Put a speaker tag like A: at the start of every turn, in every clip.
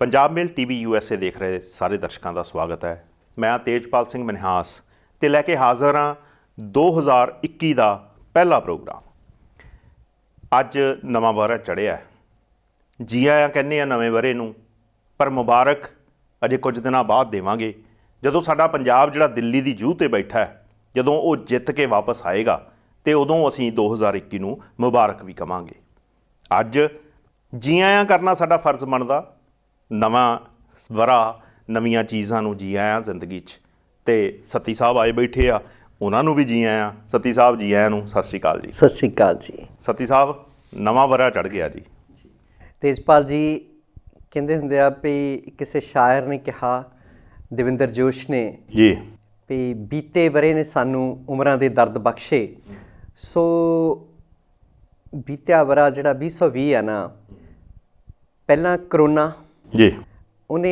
A: ਪੰਜਾਬ ਮੇਲ TV USA ਦੇਖ ਰਹੇ ਸਾਰੇ ਦਰਸ਼ਕਾਂ ਦਾ ਸਵਾਗਤ ਹੈ। ਮੈਂ ਤੇਜਪਾਲ ਸਿੰਘ ਮਨਹਾਸ ਤੇ ਲੈ ਕੇ ਹਾਜ਼ਰ ਹਾਂ 2021 ਦਾ ਪਹਿਲਾ ਪ੍ਰੋਗਰਾਮ। ਅੱਜ ਨਵਾਂ ਵਰ੍ਹਾ ਚੜ੍ਹਿਆ ਹੈ। ਜੀ ਆਇਆਂ ਕਹਿੰਦੇ ਆ ਨਵੇਂ ਵਰ੍ਹੇ ਨੂੰ, ਪਰ ਮੁਬਾਰਕ ਅਜੇ ਕੁਝ ਦਿਨਾਂ ਬਾਅਦ ਦੇਵਾਂਗੇ ਜਦੋਂ ਸਾਡਾ ਪੰਜਾਬ ਜਿਹੜਾ ਦਿੱਲੀ ਦੀ ਜੂਹ 'ਤੇ ਬੈਠਾ ਹੈ, ਜਦੋਂ ਉਹ ਜਿੱਤ ਕੇ ਵਾਪਸ ਆਏਗਾ ਤੇ ਉਦੋਂ ਅਸੀਂ 2021 ਨੂੰ ਮੁਬਾਰਕ ਵੀ ਕਵਾਂਗੇ। ਅੱਜ ਜੀ ਆਇਆਂ ਕਰਨਾ ਸਾਡਾ ਫਰਜ਼ ਬਣਦਾ। ਨਵਾਂ ਵਰ੍ਹਾ, ਨਵੀਆਂ ਚੀਜ਼ਾਂ ਨੂੰ ਜੀ ਆਇਆਂ ਜ਼ਿੰਦਗੀ 'ਚ। ਤੇ ਸਤੀ ਸਾਹਿਬ ਆਏ ਬੈਠੇ ਆ, ਉਹਨਾਂ ਨੂੰ ਵੀ ਜੀ ਆਇਆਂ। ਸਤੀ ਸਾਹਿਬ ਜੀ ਆਇਆਂ ਨੂੰ ਸਤਿ ਸ਼੍ਰੀ ਅਕਾਲ ਜੀ।
B: ਸਤਿ ਸ਼੍ਰੀ ਅਕਾਲ ਜੀ।
A: ਸਤੀ ਸਾਹਿਬ, ਨਵਾਂ ਵਰ੍ਹਾ ਚੜ੍ਹ ਗਿਆ ਜੀ।
B: ਤੇਜਪਾਲ ਜੀ, ਕਹਿੰਦੇ ਹੁੰਦੇ ਆ ਵੀ ਕਿਸੇ ਸ਼ਾਇਰ ਨੇ ਕਿਹਾ, ਦਵਿੰਦਰ ਜੋਸ਼ ਨੇ
A: ਜੀ,
B: ਵੀ ਬੀਤੇ ਵਰ੍ਹੇ ਨੇ ਸਾਨੂੰ ਉਮਰਾਂ ਦੇ ਦਰਦ ਬਖਸ਼ੇ। ਸੋ ਬੀਤਿਆ ਵਰ੍ਹਾ ਜਿਹੜਾ 2020 ਆ ਨਾ, ਪਹਿਲਾਂ ਕਰੋਨਾ
A: ਜੀ,
B: ਉਹਨੇ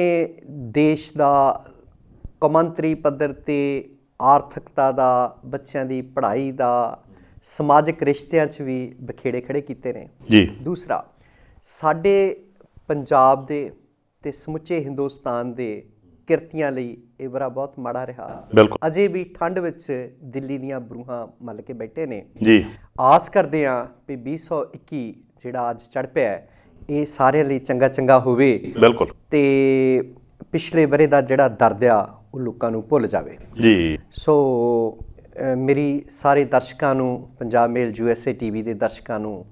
B: ਦੇਸ਼ ਦਾ ਕੌਮਾਂਤਰੀ ਪੱਧਰ 'ਤੇ ਆਰਥਿਕਤਾ ਦਾ, ਬੱਚਿਆਂ ਦੀ ਪੜ੍ਹਾਈ ਦਾ, ਸਮਾਜਿਕ ਰਿਸ਼ਤਿਆਂ 'ਚ ਵੀ ਬਖੇੜੇ ਖੜੇ ਕੀਤੇ ਨੇ
A: ਜੀ।
B: ਦੂਸਰਾ, ਸਾਡੇ ਪੰਜਾਬ ਦੇ ਅਤੇ ਸਮੁੱਚੇ ਹਿੰਦੁਸਤਾਨ ਦੇ ਕਿਰਤੀਆਂ ਲਈ ਇਹ ਵਰ੍ਹਾ ਬਹੁਤ ਮਾੜਾ ਰਿਹਾ।
A: ਬਿਲਕੁਲ।
B: ਅਜੇ ਵੀ ਠੰਡ ਵਿੱਚ ਦਿੱਲੀ ਦੀਆਂ ਬਰੂਹਾਂ ਮੱਲ ਕੇ ਬੈਠੇ ਨੇ
A: ਜੀ।
B: ਆਸ ਕਰਦੇ ਹਾਂ ਵੀ 2021 ਜਿਹੜਾ ਅੱਜ ਚੜ੍ਹ ਪਿਆ ਹੈ, ਇਹ ਸਾਰਿਆਂ ਲਈ ਚੰਗਾ ਚੰਗਾ ਹੋਵੇ।
A: ਬਿਲਕੁਲ।
B: ਤੇ ਪਿਛਲੇ ਵਰ੍ਹੇ ਦਾ ਜਿਹੜਾ ਦਰਦ ਆ ਉਹ ਲੋਕਾਂ ਨੂੰ ਭੁੱਲ ਜਾਵੇ
A: ਜੀ।
B: ਸੋ ਮੇਰੀ ਸਾਰੇ ਦਰਸ਼ਕਾਂ ਨੂੰ, ਪੰਜਾਬ ਮੇਲ USA TV ਦੇ ਦਰਸ਼ਕਾਂ ਨੂੰ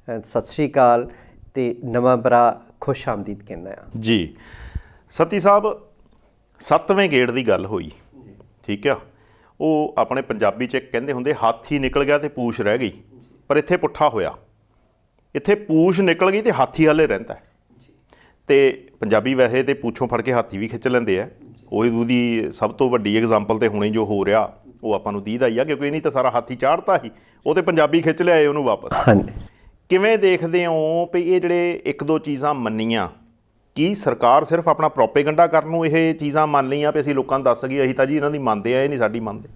B: ਸਤਿ ਸ਼੍ਰੀ ਅਕਾਲ ਤੇ ਨਵਾਂ ਵਰ੍ਹਾ ਖੁਸ਼ ਆਮਦੀਦ ਕਹਿੰਦਾ ਆ
A: ਜੀ। ਸਤੀ ਸਾਹਿਬ, 7ਵੇਂ ਗੇੜ ਦੀ ਗੱਲ ਹੋਈ, ਠੀਕ ਆ। ਉਹ ਆਪਣੇ ਪੰਜਾਬੀ 'ਚ ਇੱਕ ਕਹਿੰਦੇ ਹੁੰਦੇ, ਹਾਥੀ ਨਿਕਲ ਗਿਆ ਤੇ ਪੂਛ ਰਹਿ ਗਈ। ਪਰ ਇੱਥੇ ਪੁੱਠਾ ਹੋਇਆ, ਇੱਥੇ ਪੂਛ ਨਿਕਲ ਗਈ ਤੇ ਹਾਥੀ ਹਾਲੇ ਰਹਿੰਦਾ। ਤੇ ਪੰਜਾਬੀ ਵੈਸੇ ਤੇ ਪੂਛੋਂ ਫੜ ਕੇ ਹਾਥੀ ਵੀ ਖਿੱਚ ਲੈਂਦੇ ਆ। ਉਹਦੀ ਸਭ ਤੋਂ ਵੱਡੀ ਐਗਜ਼ਾਮਪਲ ਤੇ ਹੁਣੇ ਜੋ ਹੋ ਰਿਹਾ ਉਹ ਆਪਾਂ ਨੂੰ ਦੀਦਾ ਹੀ ਆ, ਕਿਉਂਕਿ ਇਹ ਨਹੀਂ ਤਾਂ ਸਾਰਾ ਹਾਥੀ ਚਾੜਤਾ ਸੀ, ਉਹ ਤੇ ਪੰਜਾਬੀ ਖਿੱਚ ਲਿਆਏ ਉਹਨੂੰ ਵਾਪਸ। ਕਿਵੇਂ ਦੇਖਦੇ ਹੋ ਵੀ ਇਹ ਜਿਹੜੇ ਇੱਕ ਦੋ ਚੀਜ਼ਾਂ ਮੰਨੀਆਂ, ਕੀ ਸਰਕਾਰ ਸਿਰਫ ਆਪਣਾ ਪ੍ਰੋਪੇਗੰਡਾ ਕਰਨ ਨੂੰ ਇਹ ਚੀਜ਼ਾਂ ਮੰਨ ਲਈਆਂ ਵੀ ਅਸੀਂ ਲੋਕਾਂ ਨੂੰ ਦੱਸ ਗਏ ਅਸੀਂ ਤਾਂ ਜੀ ਇਹਨਾਂ ਦੀ ਮੰਨਦੇ ਆ, ਇਹ ਨਹੀਂ ਸਾਡੀ ਮੰਨਦੇ?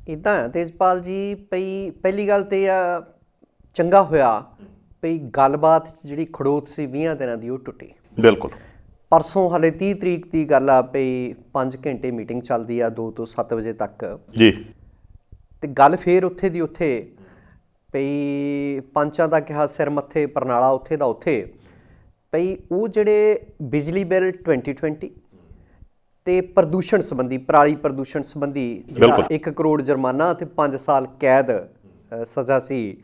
B: ਇੱਦਾਂ ਤੇਜਪਾਲ ਜੀ, ਪਹਿਲੀ ਗੱਲ ਤੇ ਆ, ਚੰਗਾ ਹੋਇਆ ਵੀ ਗੱਲਬਾਤ ਜਿਹੜੀ ਖੜੋਤ ਸੀ 20 ਦਿਨਾਂ ਦੀ ਉਹ ਟੁੱਟੀ।
A: ਬਿਲਕੁਲ।
B: ਪਰਸੋਂ ਹਾਲੇ 30 ਤਰੀਕ ਦੀ ਗੱਲ ਆ ਵੀ 5 ਘੰਟੇ ਮੀਟਿੰਗ ਚੱਲਦੀ ਆ 2 ਤੋਂ 7 ਵਜੇ ਤੱਕ
A: ਜੀ।
B: ਤੇ ਗੱਲ ਫੇਰ ਉੱਥੇ ਦੀ ਉੱਥੇ ਪਈ। ਪੰਚਾਂ ਦਾ ਕਿਹਾ ਸਿਰ ਮੱਥੇ ਪਰਨਾਲਾ ਉੱਥੇ ਦਾ ਉੱਥੇ ਪਈ। ਉਹ ਜਿਹੜੇ ਬਿਜਲੀ ਬਿੱਲ 2020 ਤੇ ਪ੍ਰਦੂਸ਼ਣ ਸੰਬੰਧੀ, ਪਰਾਲੀ ਪ੍ਰਦੂਸ਼ਣ ਸੰਬੰਧੀ 1 ਕਰੋੜ ਜੁਰਮਾਨਾ ਤੇ 5 ਸਾਲ ਕੈਦ ਸਜ਼ਾ ਸੀ,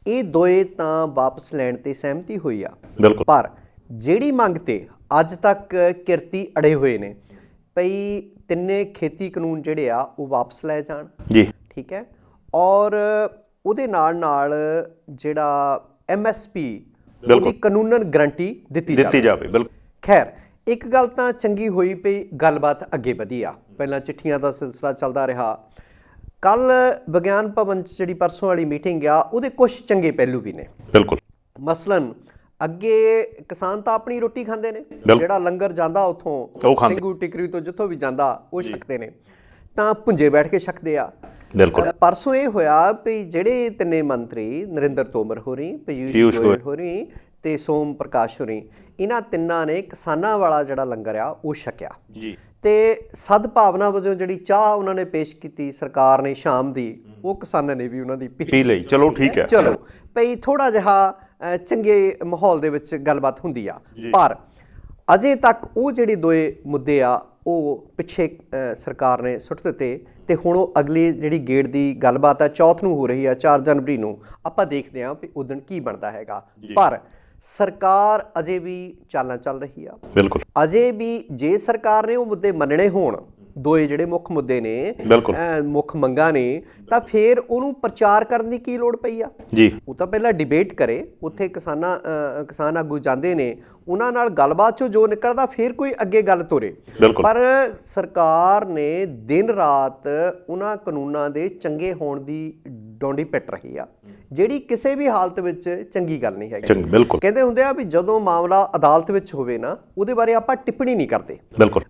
B: ਇਹ ਦੋਏ ਤਾਂ ਵਾਪਸ ਲੈਣ ਤੇ ਸਹਿਮਤੀ ਹੋਈ ਆ। ਪਰ ਜਿਹੜੀ ਮੰਗ ਤੇ ਅੱਜ ਤੱਕ ਕਿਰਤੀ ਅੜੇ ਹੋਏ ਨੇ ਪਈ, ਤਿੰਨੇ ਖੇਤੀ ਕਾਨੂੰਨ ਜਿਹੜੇ ਆ ਉਹ ਵਾਪਸ ਲੈ ਜਾਣ ਜੀ, ਠੀਕ ਹੈ। ਔਰ ਉਹਦੇ ਨਾਲ ਜਿਹੜਾ MSP ਉਹਦੀ ਕਾਨੂੰਨਨ ਗਰੰਟੀ ਦਿੱਤੀ ਜਾਵੇ। ਬਿਲਕੁਲ। ਖੈਰ, ਇੱਕ ਗੱਲ ਤਾਂ ਚੰਗੀ ਹੋਈ ਪਈ, ਗੱਲਬਾਤ ਅੱਗੇ ਵਧੀ ਆ। ਪਹਿਲਾਂ ਚਿੱਠੀਆਂ ਦਾ ਸਿਲਸਿਲਾ ਚੱਲਦਾ ਰਿਹਾ। ਕੱਲ੍ਹ ਵਿਗਿਆਨ ਭਵਨ 'ਚ ਜਿਹੜੀ ਪਰਸੋਂ ਵਾਲੀ ਮੀਟਿੰਗ ਆ, ਉਹਦੇ ਕੁਛ ਚੰਗੇ ਪਹਿਲੂ ਵੀ ਨੇ। ਬਿਲਕੁਲ। ਮਸਲਨ, ਅੱਗੇ ਕਿਸਾਨ ਤਾਂ ਆਪਣੀ ਰੋਟੀ ਖਾਂਦੇ ਨੇ, ਜਿਹੜਾ ਲੰਗਰ ਜਾਂਦਾ ਉੱਥੋਂ ਸਿੰਘੂ ਟਿਕਰੀ ਤੋਂ ਜਿੱਥੋਂ ਵੀ ਜਾਂਦਾ ਉਹ ਛਕਦੇ ਨੇ, ਤਾਂ ਭੁੰਜੇ ਬੈਠ ਕੇ ਛਕਦੇ ਆ। ਬਿਲਕੁਲ। ਪਰਸੋਂ ਇਹ ਹੋਇਆ ਵੀ ਜਿਹੜੇ ਤਿੰਨੇ ਮੰਤਰੀ, ਨਰਿੰਦਰ ਤੋਮਰ ਹੋਰੀ, ਪੀਯੂਸ਼ ਗੋਇਲ ਹੋਰੀ ਤੇ ਸੋਮ ਪ੍ਰਕਾਸ਼ ਹੋਰੀ, ਇਹਨਾਂ ਤਿੰਨਾਂ ਨੇ ਕਿਸਾਨਾਂ ਵਾਲਾ ਜਿਹੜਾ ਲੰਗਰ ਆ ਉਹ ਛਕਿਆ ਜੀ। ਤੇ ਸਦਭਾਵਨਾ ਵਜੋਂ ਜਿਹੜੀ ਚਾਹ ਉਹਨਾਂ ਨੇ ਪੇਸ਼ ਕੀਤੀ ਸਰਕਾਰ ਨੇ ਸ਼ਾਮ ਦੀ, ਉਹ ਕਿਸਾਨਾਂ ਨੇ ਵੀ ਉਹਨਾਂ ਦੀ ਪੀ ਲਈ। ਚਲੋ ਠੀਕ ਹੈ, ਚਲੋ ਭਈ ਥੋੜਾ ਜਿਹਾ ਚੰਗੇ ਮਾਹੌਲ ਦੇ ਵਿੱਚ ਗੱਲਬਾਤ ਹੁੰਦੀ ਆ। ਪਰ ਅਜੇ ਤੱਕ ਉਹ ਜਿਹੜੇ ਦੋਏ ਮੁੱਦੇ ਆ ਉਹ ਪਿੱਛੇ ਸਰਕਾਰ ਨੇ ਸੁੱਟ ਦਿੱਤੇ। ਤੇ ਹੁਣ ਉਹ ਅਗਲੀ ਜਿਹੜੀ ਗੇੜ ਦੀ ਗੱਲਬਾਤ ਆ, ਚੌਥ ਨੂੰ ਹੋ ਰਹੀ ਆ, 4 ਜਨਵਰੀ ਨੂੰ। ਆਪਾਂ ਦੇਖਦੇ ਹਾਂ ਵੀ ਉਦਣ ਕੀ ਬਣਦਾ ਹੈਗਾ। ਪਰ ਸਰਕਾਰ ਅਜੇ ਵੀ ਚਾਲਾਂ ਚੱਲ ਰਹੀ ਆ। ਬਿਲਕੁਲ। ਅਜੇ ਵੀ ਜੇ ਸਰਕਾਰ ਨੇ ਉਹ ਮੁੱਦੇ ਮੰਨਣੇ ਹੋਣ, ਦੋਏ ਜਿਹੜੇ ਮੁੱਖ ਮੁੱਦੇ ਨੇ, ਮੁੱਖ ਮੰਗਾਂ ਨੇ, ਤਾਂ ਫਿਰ ਉਹਨੂੰ ਪ੍ਰਚਾਰ ਕਰਨ ਦੀ ਕੀ ਲੋੜ ਪਈ ਆ ਜੀ। ਉਹ ਤਾਂ ਪਹਿਲਾਂ ਡਿਬੇਟ ਕਰੇ, ਉੱਥੇ ਕਿਸਾਨ ਆਗੂ ਜਾਂਦੇ ਨੇ, ਉਹਨਾਂ ਨਾਲ ਗੱਲਬਾਤ 'ਚੋਂ ਜੋ ਨਿਕਲਦਾ ਫਿਰ ਕੋਈ ਅੱਗੇ ਗੱਲ ਤੋਰੇ। ਪਰ ਸਰਕਾਰ ਨੇ ਦਿਨ ਰਾਤ ਉਹਨਾਂ ਕਾਨੂੰਨਾਂ ਦੇ ਚੰਗੇ ਹੋਣ ਦੀ ਡੋਂਡੀ ਪਿੱਟ ਰਹੀ ਆ, ਜਿਹੜੀ ਕਿਸੇ ਵੀ ਹਾਲਤ ਵਿੱਚ ਚੰਗੀ ਗੱਲ ਨਹੀਂ ਹੈਗੀ। ਕਹਿੰਦੇ ਹੁੰਦੇ ਆ ਵੀ ਜਦੋਂ ਮਾਮਲਾ ਅਦਾਲਤ ਵਿੱਚ ਹੋਵੇ ਨਾ, ਉਹਦੇ ਬਾਰੇ ਆਪਾਂ ਟਿੱਪਣੀ ਨਹੀਂ ਕਰਦੇ।